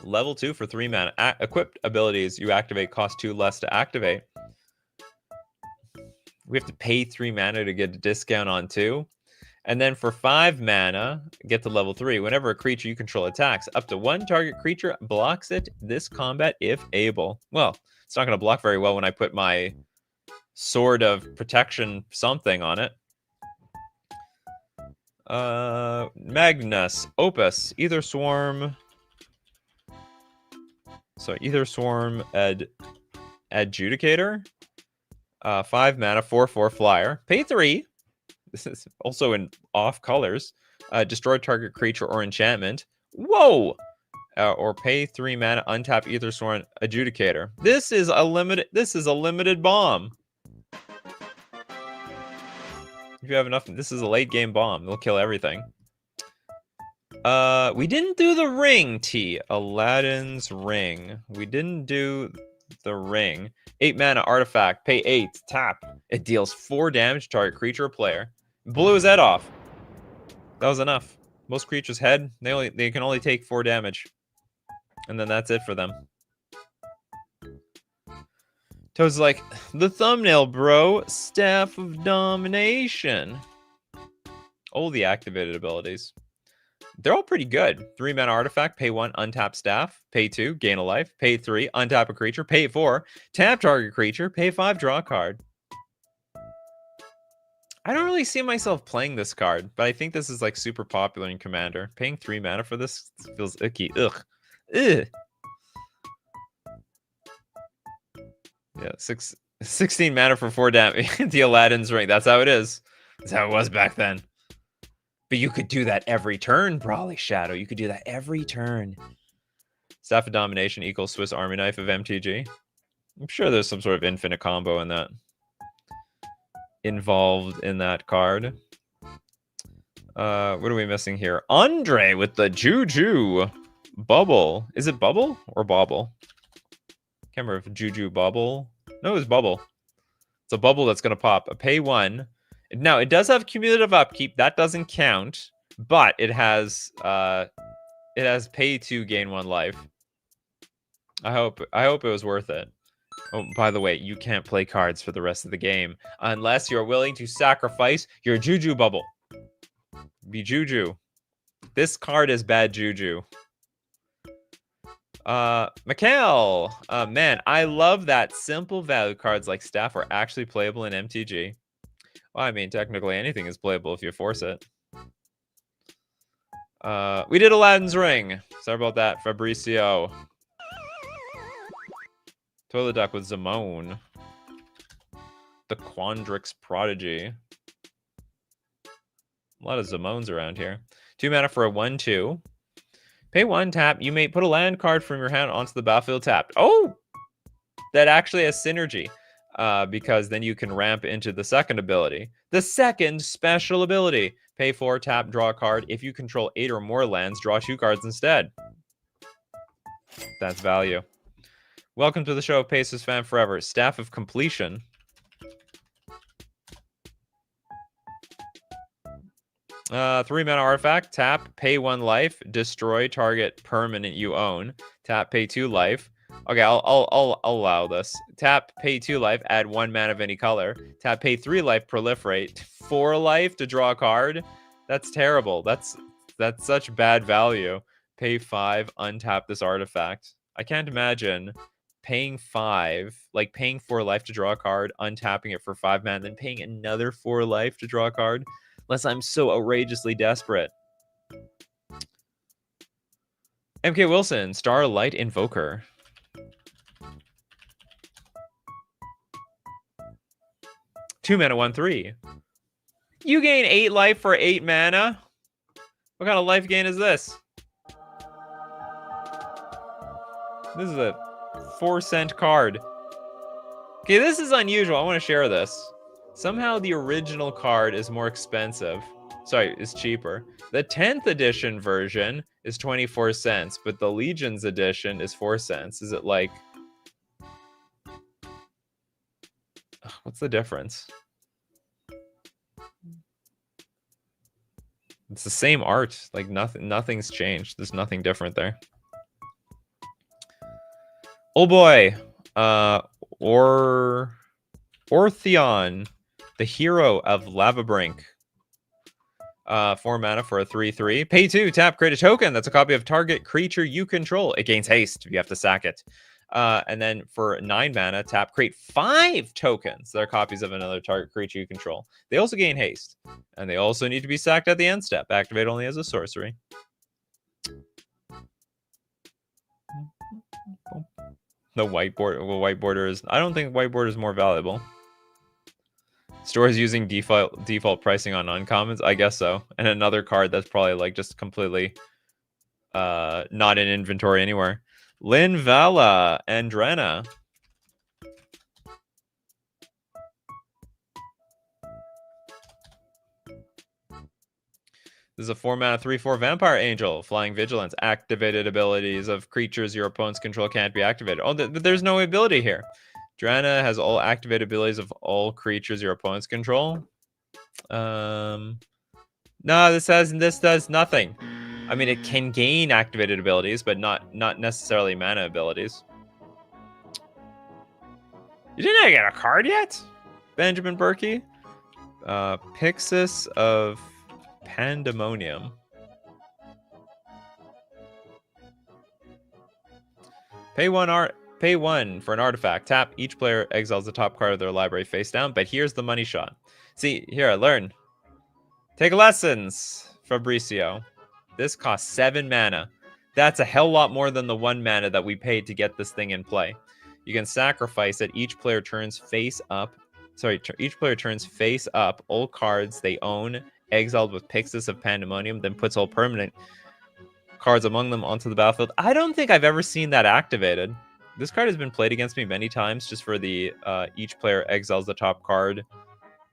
Level 2 for 3 mana. Equipped abilities you activate cost 2 less to activate. We have to pay 3 mana to get a discount on 2. And then for 5 mana, get to level 3. Whenever a creature you control attacks, up to 1 target creature blocks it this combat if able. Well, it's not going to block very well when I put my Sword of Protection something on it. Magnus, Opus, Either Swarm. So Either Swarm Adjudicator. 5 mana, 4/4 flyer. Pay 3. This is also in off colors. Destroy target creature or enchantment. Whoa! Or pay 3 mana, untap Either Sworn Adjudicator. This is a limited bomb. If you have enough, this is a late game bomb. It'll kill everything. We didn't do the ring, T. Aladdin's ring. We didn't do the ring. 8 mana artifact. Pay 8. Tap. It deals 4 damage to target creature or player. Blew his head off. That was enough. Most creatures' head, they can only take 4 damage. And then that's it for them. Toad's like, the thumbnail, bro. Staff of Domination. All the activated abilities. They're all pretty good. 3 mana artifact, pay 1, untap staff, pay 2, gain a life, pay 3, untap a creature, pay 4, tap target creature, pay 5, draw a card. I don't really see myself playing this card, but I think this is like super popular in Commander. Paying 3 mana for this feels icky. Ugh. Ugh. Yeah, 16 mana for 4 damage. The Aladdin's ring. That's how it is. That's how it was back then. But you could do that every turn, Brawly Shadow. You could do that every turn. Staff of Domination equals Swiss Army Knife of MTG. I'm sure there's some sort of infinite combo in that. Involved in that card. What are we missing here? Andre with the Juju Bubble. Is it Bubble or Bobble? Can't remember if Juju Bubble. No, it was Bubble. It's a bubble that's going to pop. A pay 1. Now, it does have cumulative upkeep. That doesn't count. But it has pay 2, gain 1 life. I hope it was worth it. Oh, by the way, you can't play cards for the rest of the game unless you're willing to sacrifice your Juju Bubble. Be Juju. This card is bad Juju. Mikhail. Man, I love that simple value cards like Staff are actually playable in MTG. Well, I mean, technically anything is playable if you force it. We did Aladdin's Ring. Sorry about that, Fabricio. Toilet Duck with Zamone. The Quandrix Prodigy. A lot of Zamones around here. 2 mana for a 1/2. Pay 1, tap. You may put a land card from your hand onto the battlefield tapped. Oh! That actually has synergy. Because then you can ramp into the second ability. The second special ability. Pay 4, tap, draw a card. If you control 8 or more lands, draw 2 cards instead. That's value. Welcome to the show, Pacers fan forever. Staff of Completion. Three mana artifact. Tap, pay 1 life. Destroy target permanent you own. Tap, pay 2 life. Okay, I'll allow this. Tap, pay 2 life. Add 1 mana of any color. Tap, pay 3 life. Proliferate. 4 life to draw a card. That's terrible. That's such bad value. Pay 5. Untap this artifact. I can't imagine paying 5, like paying 4 life to draw a card, untapping it for 5 mana, then paying another 4 life to draw a card. Unless I'm so outrageously desperate. MK Wilson, Starlight Invoker. Two mana, 1/3. You gain 8 life for 8 mana? What kind of life gain is this? This is a 4-cent card. Okay, this is unusual. I want to share this. Somehow the original card is more expensive. Sorry, is cheaper. The 10th edition version is 24 cents, but the Legion's edition is 4 cents. Is it like... What's the difference? It's the same art. Like nothing's changed. There's nothing different there. Oh boy. Ortheon, the hero of Lavabrink. 4 mana for a 3/3. Pay 2, tap, create a token. That's a copy of target creature you control. It gains haste. You have to sack it. And then for 9 mana, tap, create 5 tokens. They're copies of another target creature you control. They also gain haste. And they also need to be sacked at the end step. Activate only as a sorcery. The white border is... I don't think white border is more valuable. Stores using default pricing on uncommons? I guess so. And another card that's probably like just completely not in inventory anywhere. Linvala, Andrena. This is a 4 mana 3/4 Vampire Angel. Flying Vigilance. Activated abilities of creatures your opponents control can't be activated. Oh, but there's no ability here. Drana has all activated abilities of all creatures your opponents control. No, this does nothing. I mean, it can gain activated abilities, but not necessarily mana abilities. You didn't get a card yet, Benjamin Berkey? Pixis of Pandemonium. Pay one for an artifact. Tap. Each player exiles the top card of their library face down. But here's the money shot. See, here, learn. Take lessons, Fabricio. This costs 7 mana. That's a hell lot more than the 1 mana that we paid to get this thing in play. You can sacrifice it. Each player turns face up. Sorry, each player turns face up all cards they own, exiled with Pyxis of Pandemonium, then puts all permanent cards among them onto the battlefield. I don't think I've ever seen that activated. This card has been played against me many times just for the each player exiles the top card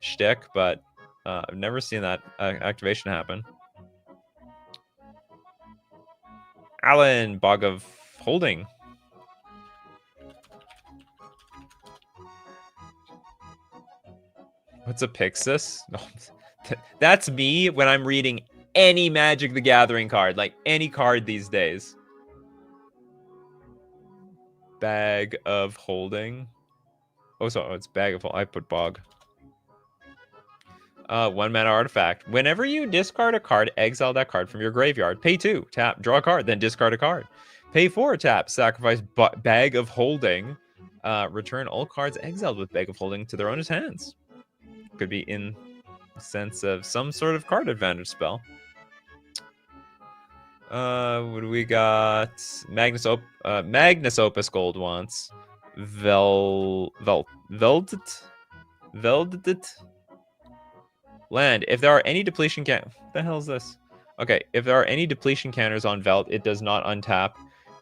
shtick, but I've never seen that activation happen. Alan, Bog of Holding. What's a Pyxis? That's me when I'm reading any Magic the Gathering card, like any card these days. Bag of Holding. Oh, so it's Bag of Holding. I put Bog. 1 mana artifact. Whenever you discard a card, exile that card from your graveyard. Pay 2, tap, draw a card, then discard a card. Pay 4, tap, sacrifice Bag of Holding. Return all cards exiled with Bag of Holding to their owner's hands. Could be in the sense of some sort of card advantage spell. What do we got? Magnus Opus Gold wants Veldit land. If there are any depletion what the hell is this? Okay, if there are any depletion counters on Veld, it does not untap.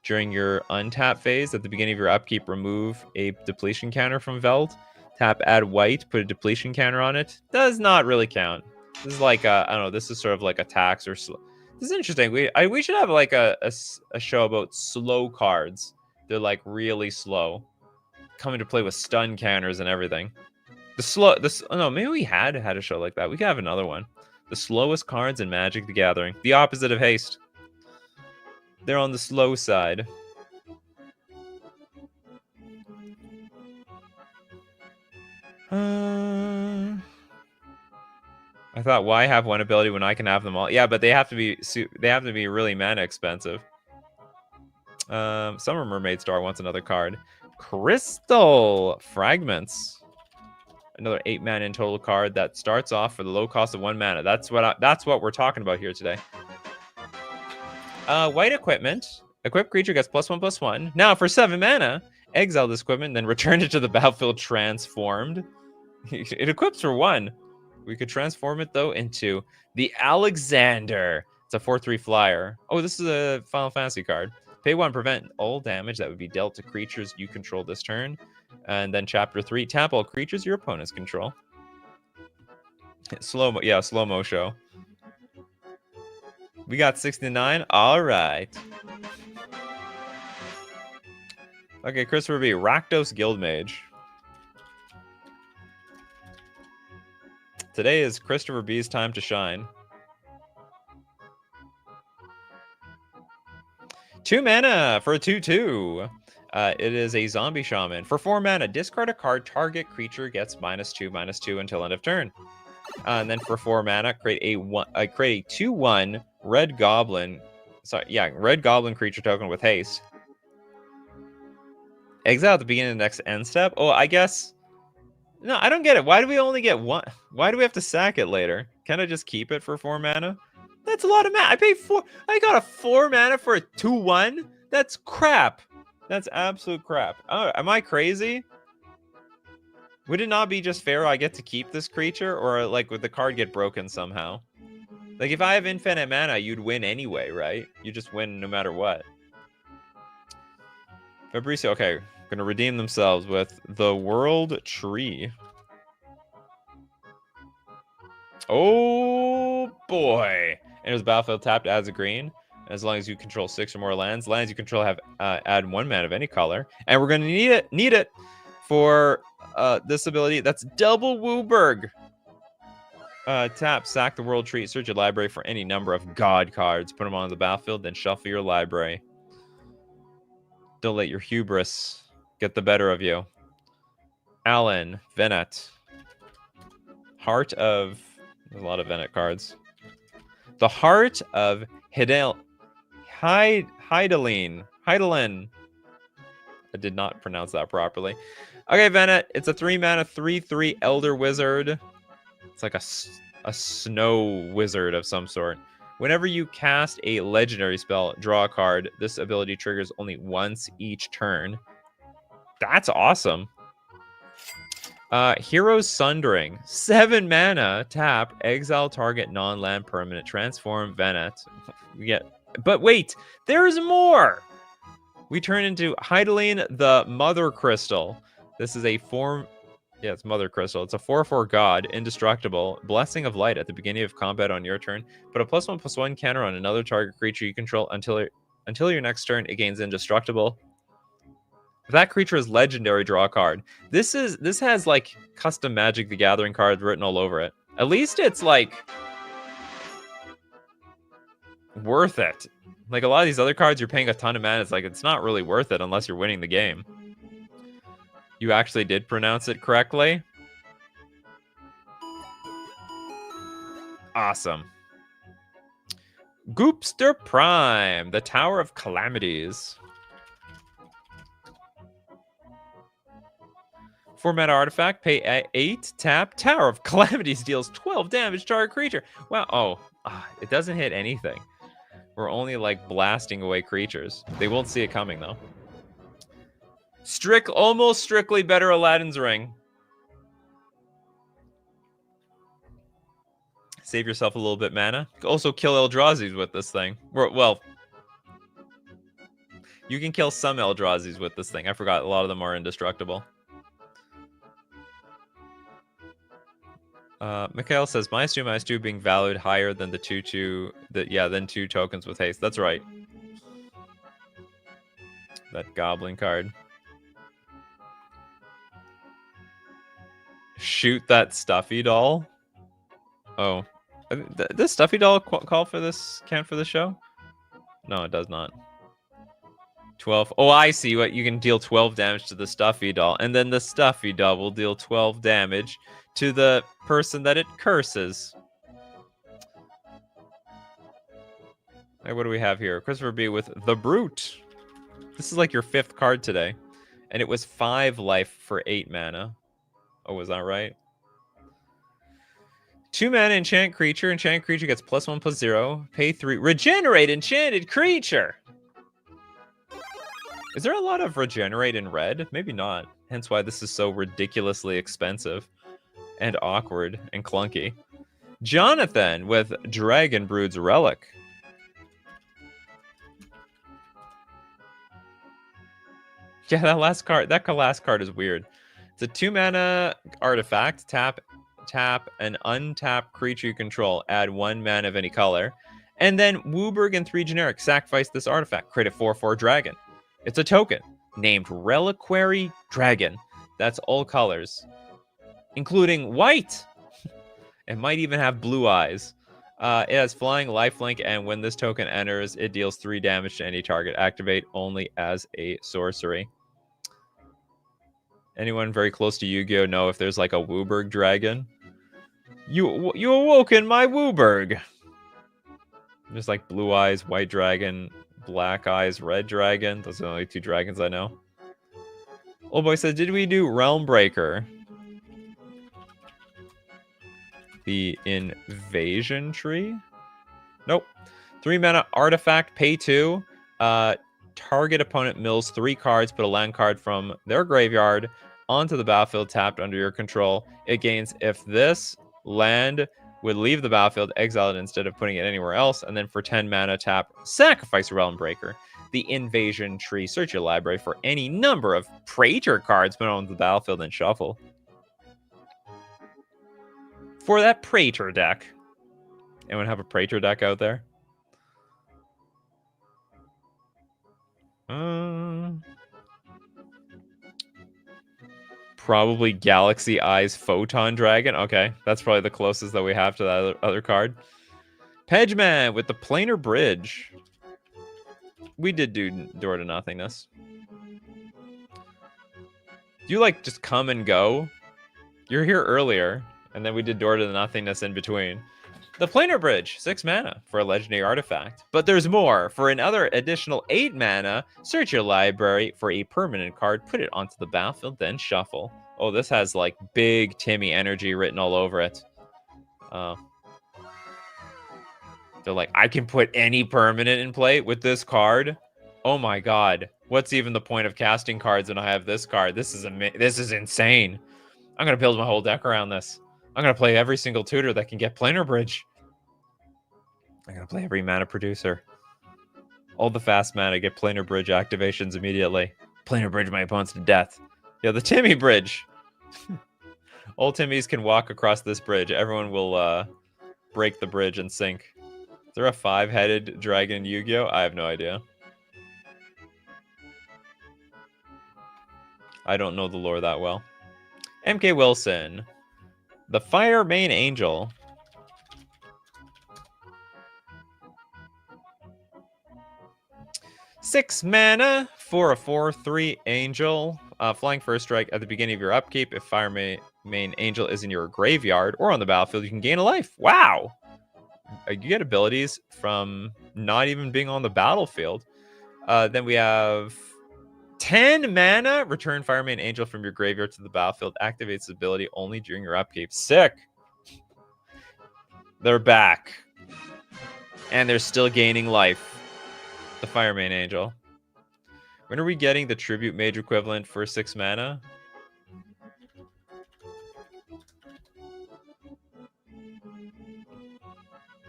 During your untap phase, at the beginning of your upkeep, remove a depletion counter from Veld. Tap, add white, put a depletion counter on it. Does not really count. This is like I don't know. This is sort of like a tax or. This is interesting. We should have like a show about slow cards. They're like really slow, coming to play with stun counters and everything. No, maybe we had a show like that. We could have another one. The slowest cards in Magic the Gathering. The opposite of haste. They're on the slow side. I thought, why have one ability when I can have them all? Yeah, but they have to be really mana expensive. Summer Mermaid Star wants another card. Crystal Fragments. Another 8 mana in total card that starts off for the low cost of 1 mana. That's what we're talking about here today. White equipment. Equipped creature gets +1/+1. Now for 7 mana, exile this equipment, then return it to the battlefield transformed. It equips for 1. We could transform it though into the Alexander. It's a 4/3 flyer. Oh, this is a Final Fantasy card. Pay 1, prevent all damage that would be dealt to creatures you control this turn. And then chapter 3, tap all creatures your opponents control. Slow-mo show. We got 69. All right. Okay, Christopher B. Rakdos Guildmage. Today is Christopher B's time to shine. 2 mana for a 2/2. It is a zombie shaman. For 4 mana, discard a card. Target creature gets -2/-2 until end of turn. And then for 4 mana, create a 2/1 red goblin. Red goblin creature token with haste. Exile at the beginning of the next end step. Oh, I guess. No, I don't get it. Why do we only get 1? Why do we have to sack it later? Can I just keep it for 4 mana? That's a lot of mana. I paid 4. I got a 4 mana for a 2/1. That's crap. That's absolute crap. Oh, am I crazy? Would it not be just fair I get to keep this creature, or like would the card get broken somehow? Like if I have infinite mana, you'd win anyway, right? You just win no matter what. Fabricio, okay, gonna redeem themselves with the World Tree. Oh boy! Enters the battlefield tapped, adds a green. As long as you control 6 or more lands. Lands you control have add 1 mana of any color. And we're gonna need it for this ability. That's double Wooburg. Tap, sack the World Tree, search your library for any number of God cards. Put them on the battlefield, then shuffle your library. Don't let your hubris get the better of you. Alan, Venet. Heart of... There's a lot of Venet cards. The Heart of Hydaelyn. I did not pronounce that properly. Okay, Venet. It's a 3-mana 3/3 Elder Wizard. It's like a snow wizard of some sort. Whenever you cast a legendary spell, draw a card. This ability triggers only once each turn. That's awesome. Hero's Sundering. 7 mana, tap, exile target non-land permanent, transform Venet. But wait, there's more! We turn into Hydaline the Mother Crystal. This is a form... Yeah, it's Mother Crystal. It's a 4/4 god, indestructible, Blessing of Light at the beginning of combat on your turn. Put a +1/+1 counter on another target creature you control until your next turn. It gains indestructible. If that creature is legendary, draw a card. This has like custom Magic the Gathering cards written all over it. At least it's like worth it. Like a lot of these other cards, you're paying a ton of mana. It's like it's not really worth it unless you're winning the game. You actually did pronounce it correctly. Awesome. Goopster Prime, the Tower of Calamities. 4-mana artifact, pay 8, tap, Tower of Calamities deals 12 damage to target creature. Wow, it doesn't hit anything. We're only like blasting away creatures. They won't see it coming though. Almost strictly better Aladdin's Ring. Save yourself a little bit mana. You can also kill Eldrazi's with this thing. Well, you can kill some Eldrazi's with this thing. I forgot a lot of them are indestructible. Mikhail says -2/-2 being valued higher than the 2/2. Than 2 tokens with haste. That's right. That goblin card. Shoot that stuffy doll. Oh, does stuffy doll call for this? Count for the show? No, it does not. 12. Oh, I see. What you can deal 12 damage to the stuffy doll, and then the stuffy doll will deal 12 damage to the person that it curses. Hey, what do we have here? Christopher B with The Brute. This is like your 5th card today. And it was 5 life for 8 mana. Oh, was that right? 2 mana enchant creature. Enchant creature gets +1/+0. Pay 3. Regenerate enchanted creature. Is there a lot of regenerate in red? Maybe not. Hence why this is so ridiculously expensive. And awkward and clunky. Jonathan with Dragon Brood's Relic. Yeah, that last card is weird. It's a 2-mana artifact. Tap an untapped creature you control. Add 1 mana of any color. And then Wooburg and 3 generic. Sacrifice this artifact. Create a 4/4 dragon. It's a token named Reliquary Dragon. That's all colors, including white. It might even have blue eyes. It has flying, lifelink, and when this token enters, it deals 3 damage to any target. Activate only as a sorcery. Anyone very close to Yu-Gi-Oh know if there's like a Wooburg dragon? You awoken my Wooburg. There's like blue eyes, white dragon, black eyes, red dragon. Those are the only 2 dragons I know. Old boy said, did we do Realm Breaker? The Invasion Tree? Nope. 3 mana artifact, pay 2. Target opponent mills 3 cards, put a land card from their graveyard onto the battlefield tapped under your control. It gains if this land would leave the battlefield, exile it instead of putting it anywhere else, and then for 10 mana tap, sacrifice Realm Breaker. The Invasion Tree. Search your library for any number of Praetor cards put onto the battlefield and shuffle. For that Praetor deck. Anyone have a Praetor deck out there? Probably Galaxy Eyes Photon Dragon. Okay, that's probably the closest that we have to that other card. Pedgeman with the Planar Bridge. We did do Door to Nothingness. Do you like just come and go? You're here earlier, and then we did Door to Nothingness in between. The Planar Bridge, 6 mana for a legendary artifact. But there's more. For another additional 8 mana, search your library for a permanent card, put it onto the battlefield, then shuffle. Oh, this has like big Timmy energy written all over it. They're like, I can put any permanent in play with this card. Oh my god. What's even the point of casting cards when I have this card? This is insane. I'm going to build my whole deck around this. I'm going to play every single tutor that can get Planar Bridge. I'm going to play every mana producer. All the fast mana get Planar Bridge activations immediately. Planar Bridge my opponents to death. Yeah, the Timmy Bridge. All Timmys can walk across this bridge. Everyone will break the bridge and sink. Is there a 5-headed dragon in Yu-Gi-Oh? I have no idea. I don't know the lore that well. MK Wilson. The Fire Main Angel. Six mana for a 4/3 Angel. Flying first strike at the beginning of your upkeep. If Fire Main Angel is in your graveyard or on the battlefield, you can gain a life. Wow! You get abilities from not even being on the battlefield. Then we have 10 mana. Return Fire Main Angel from your graveyard to the battlefield. Activates the ability only during your upkeep. Sick. They're back. And they're still gaining life. The Fire Main Angel. When are we getting the Tribute Mage equivalent for 6 mana?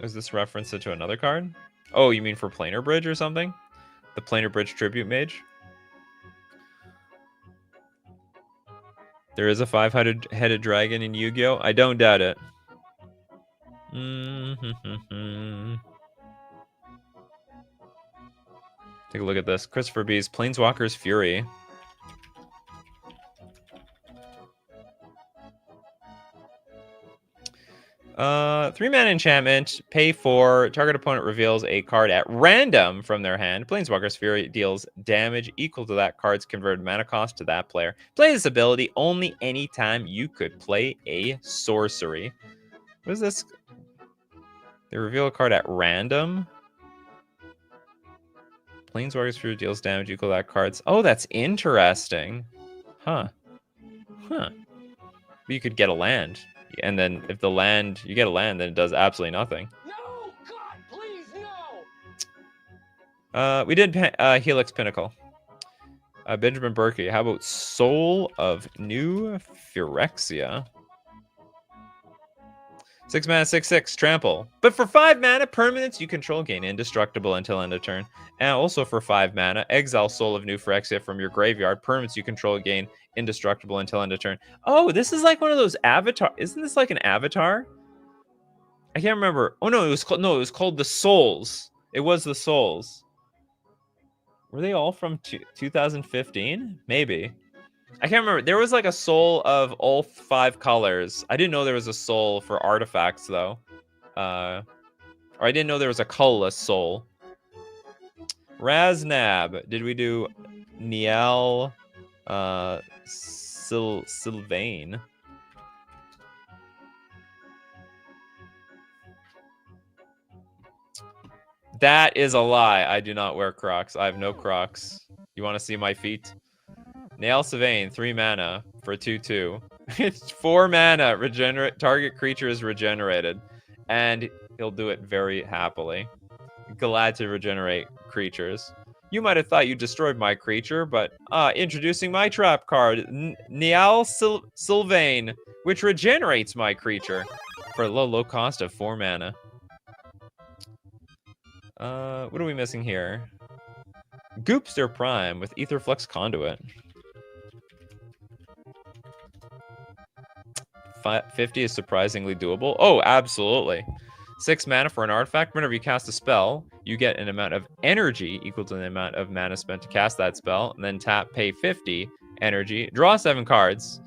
Is this reference to another card? Oh, you mean for Planar Bridge or something? The Planar Bridge Tribute Mage? There is a 5-headed dragon in Yu-Gi-Oh! I don't doubt it. Take a look at this. Christopher B's Planeswalker's Fury. Three mana enchantment. Pay 4. Target opponent reveals a card at random from their hand. Planeswalker's Fury deals damage equal to that card's converted mana cost to that player. Play this ability only anytime you could play a sorcery. What is this? They reveal a card at random. Planeswalker's Fury deals damage equal to that card's. Oh, that's interesting. Huh. But you could get a land. And then if the land, you get a land, then it does absolutely nothing. No! God, please, no! We did Helix Pinnacle. Benjamin Berkey. How about Soul of New Phyrexia? 6 mana, 6/6, trample. But for 5 mana, permanents you control gain indestructible until end of turn. And also for 5 mana, exile Soul of New Phyrexia from your graveyard. Permanents you control gain indestructible until end of turn. Oh, this is like one of those avatar. Isn't this like an avatar? I can't remember. Oh no, it was called the Souls. It was the Souls. Were they all from 2015? Maybe. I can't remember. There was like a soul of all 5 colors. I didn't know there was a soul for artifacts though. Or I didn't know there was a colorless soul. Raznab. Did we do Niall Sylvain? That is a lie. I do not wear Crocs. I have no Crocs. You want to see my feet? Nail Sylvain, 3 mana for 2/2. It's 4 mana. Regenerate. Target creature is regenerated. And he'll do it very happily. Glad to regenerate creatures. You might have thought you destroyed my creature, but introducing my trap card, Niall Sylvain, which regenerates my creature for a low cost of 4 mana. What are we missing here? Goopster Prime with Aetherflux Conduit. 50 is surprisingly doable. Oh, absolutely. 6 mana for an artifact. Whenever you cast a spell, you get an amount of energy equal to the amount of mana spent to cast that spell. And then tap, pay 50 energy, draw 7 cards.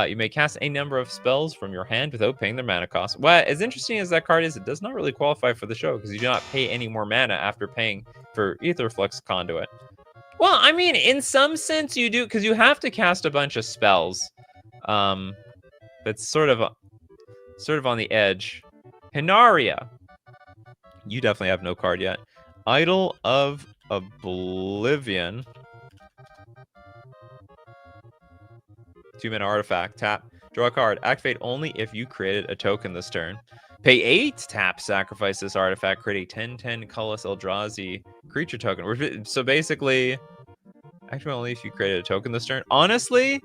You may cast a number of spells from your hand without paying their mana cost. Well, as interesting as that card is, it does not really qualify for the show because you do not pay any more mana after paying for Aetherflux Conduit. Well, I mean, in some sense you do, because you have to cast a bunch of spells. That's sort of on the edge. Hinaria. You definitely have no card yet. Idol of Oblivion. 2-mana artifact. Tap. Draw a card. Activate only if you created a token this turn. Pay 8. Tap. Sacrifice this artifact. Create a 10/10 colorless Eldrazi creature token. So basically, activate only if you created a token this turn. Honestly,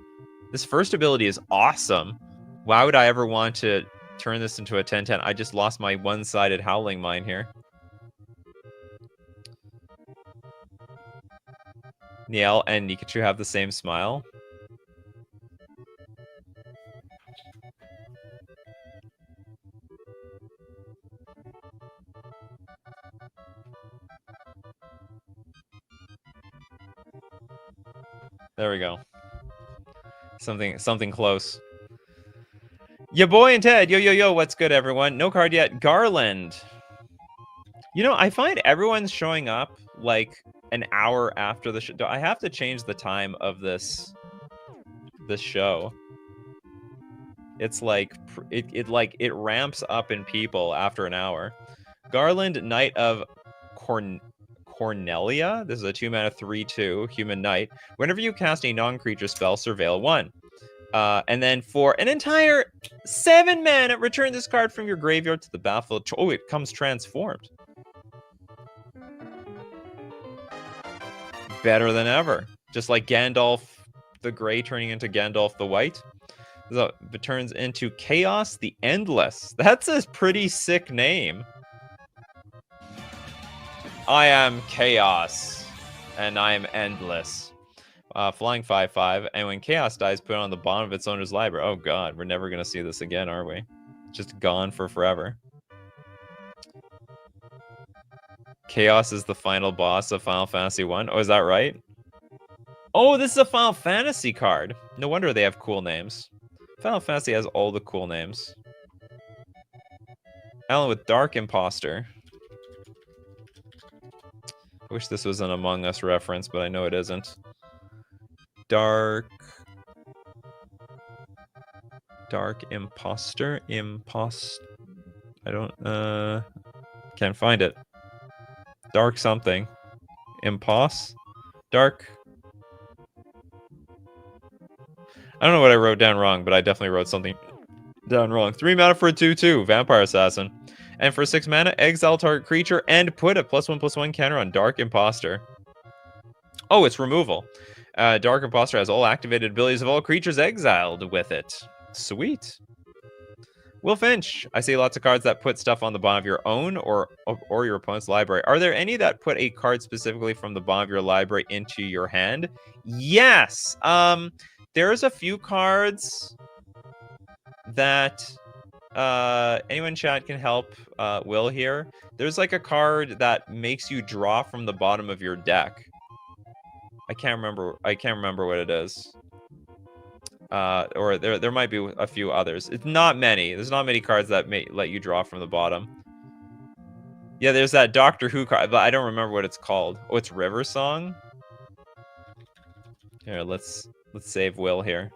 this first ability is awesome. Why would I ever want to turn this into a 10/10? I just lost my one-sided Howling Mine here. Niel and Nikachu have the same smile. There we go. Something close. Ya boy and Ted. Yo, what's good, everyone? No card yet. Garland. You know, I find everyone's showing up like an hour after the show. I have to change the time of this show. It's like it ramps up in people after an hour. Garland, Knight of Cornelia. This is a 2-mana 3/2 human knight. Whenever you cast a non-creature spell, surveil 1. And then for an entire 7 mana, return this card from your graveyard to the battlefield. Oh, it comes transformed. Better than ever. Just like Gandalf the Grey turning into Gandalf the White. So it turns into Chaos the Endless. That's a pretty sick name. I am Chaos, and I am endless. Flying 5/5, and when Chaos dies, put it on the bottom of its owner's library. Oh god, we're never going to see this again, are we? Just gone for forever. Chaos is the final boss of Final Fantasy 1. Oh, is that right? Oh, this is a Final Fantasy card. No wonder they have cool names. Final Fantasy has all the cool names. Alan with Dark Imposter. I wish this was an Among Us reference, but I know it isn't. Dark Imposter? I don't, can't find it. Dark something. Dark. I don't know what I wrote down wrong, but I definitely wrote something down wrong. 3 mana for a 2/2, Vampire Assassin. And for 6 mana, exile target creature and put a +1/+1 counter on Dark Imposter. Oh, it's removal. Dark Imposter has all activated abilities of all creatures exiled with it. Sweet. Will Finch, I see lots of cards that put stuff on the bottom of your own or your opponent's library. Are there any that put a card specifically from the bottom of your library into your hand? Yes. There's a few cards that anyone in chat can help Will here. There's like a card that makes you draw from the bottom of your deck. I can't remember what it is. Or there might be a few others. It's not many. There's not many cards that may let you draw from the bottom. Yeah, there's that Doctor Who card, but I don't remember what it's called. Oh, it's River Song. Here, let's save Will here.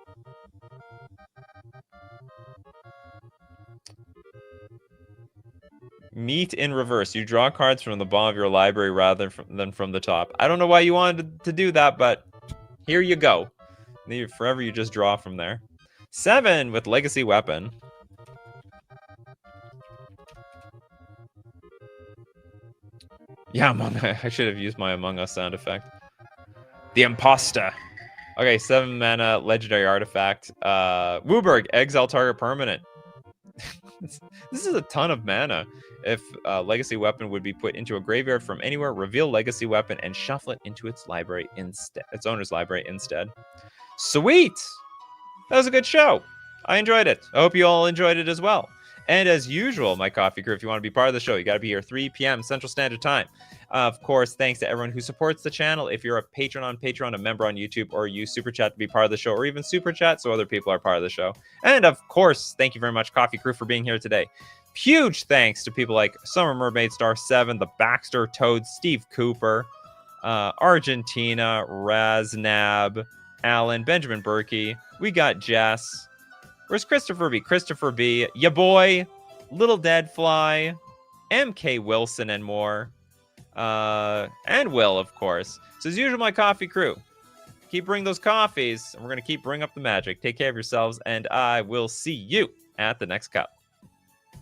Meet in reverse. You draw cards from the bottom of your library rather than from the top. I don't know why you wanted to do that, but here you go. Forever you just draw from there. 7 with Legacy Weapon. Yeah, I should have used my Among Us sound effect. The Imposter. Okay, 7 mana legendary artifact. Wooburg, exile target permanent. This is a ton of mana. If Legacy Weapon would be put into a graveyard from anywhere, reveal Legacy Weapon and shuffle it into its library instead. Its owner's library instead. Sweet! That was a good show. I enjoyed it. I hope you all enjoyed it as well. And as usual, my coffee crew, if you want to be part of the show, you got to be here 3 p.m. Central Standard Time. Of course, thanks to everyone who supports the channel. If you're a patron on Patreon, a member on YouTube, or use Super Chat to be part of the show, or even Super Chat so other people are part of the show. And of course, thank you very much, Coffee Crew, for being here today. Huge thanks to people like Summer Mermaid Star 7, The Baxter Toad, Steve Cooper, Argentina, Raznab, Alan, Benjamin Berkey. We got Jess. Where's Christopher B? Christopher B, ya boy, Little Deadfly, MK Wilson, and more. And Will, of course. So as usual, my coffee crew. Keep bringing those coffees, and we're going to keep bringing up the magic. Take care of yourselves, and I will see you at the next cup.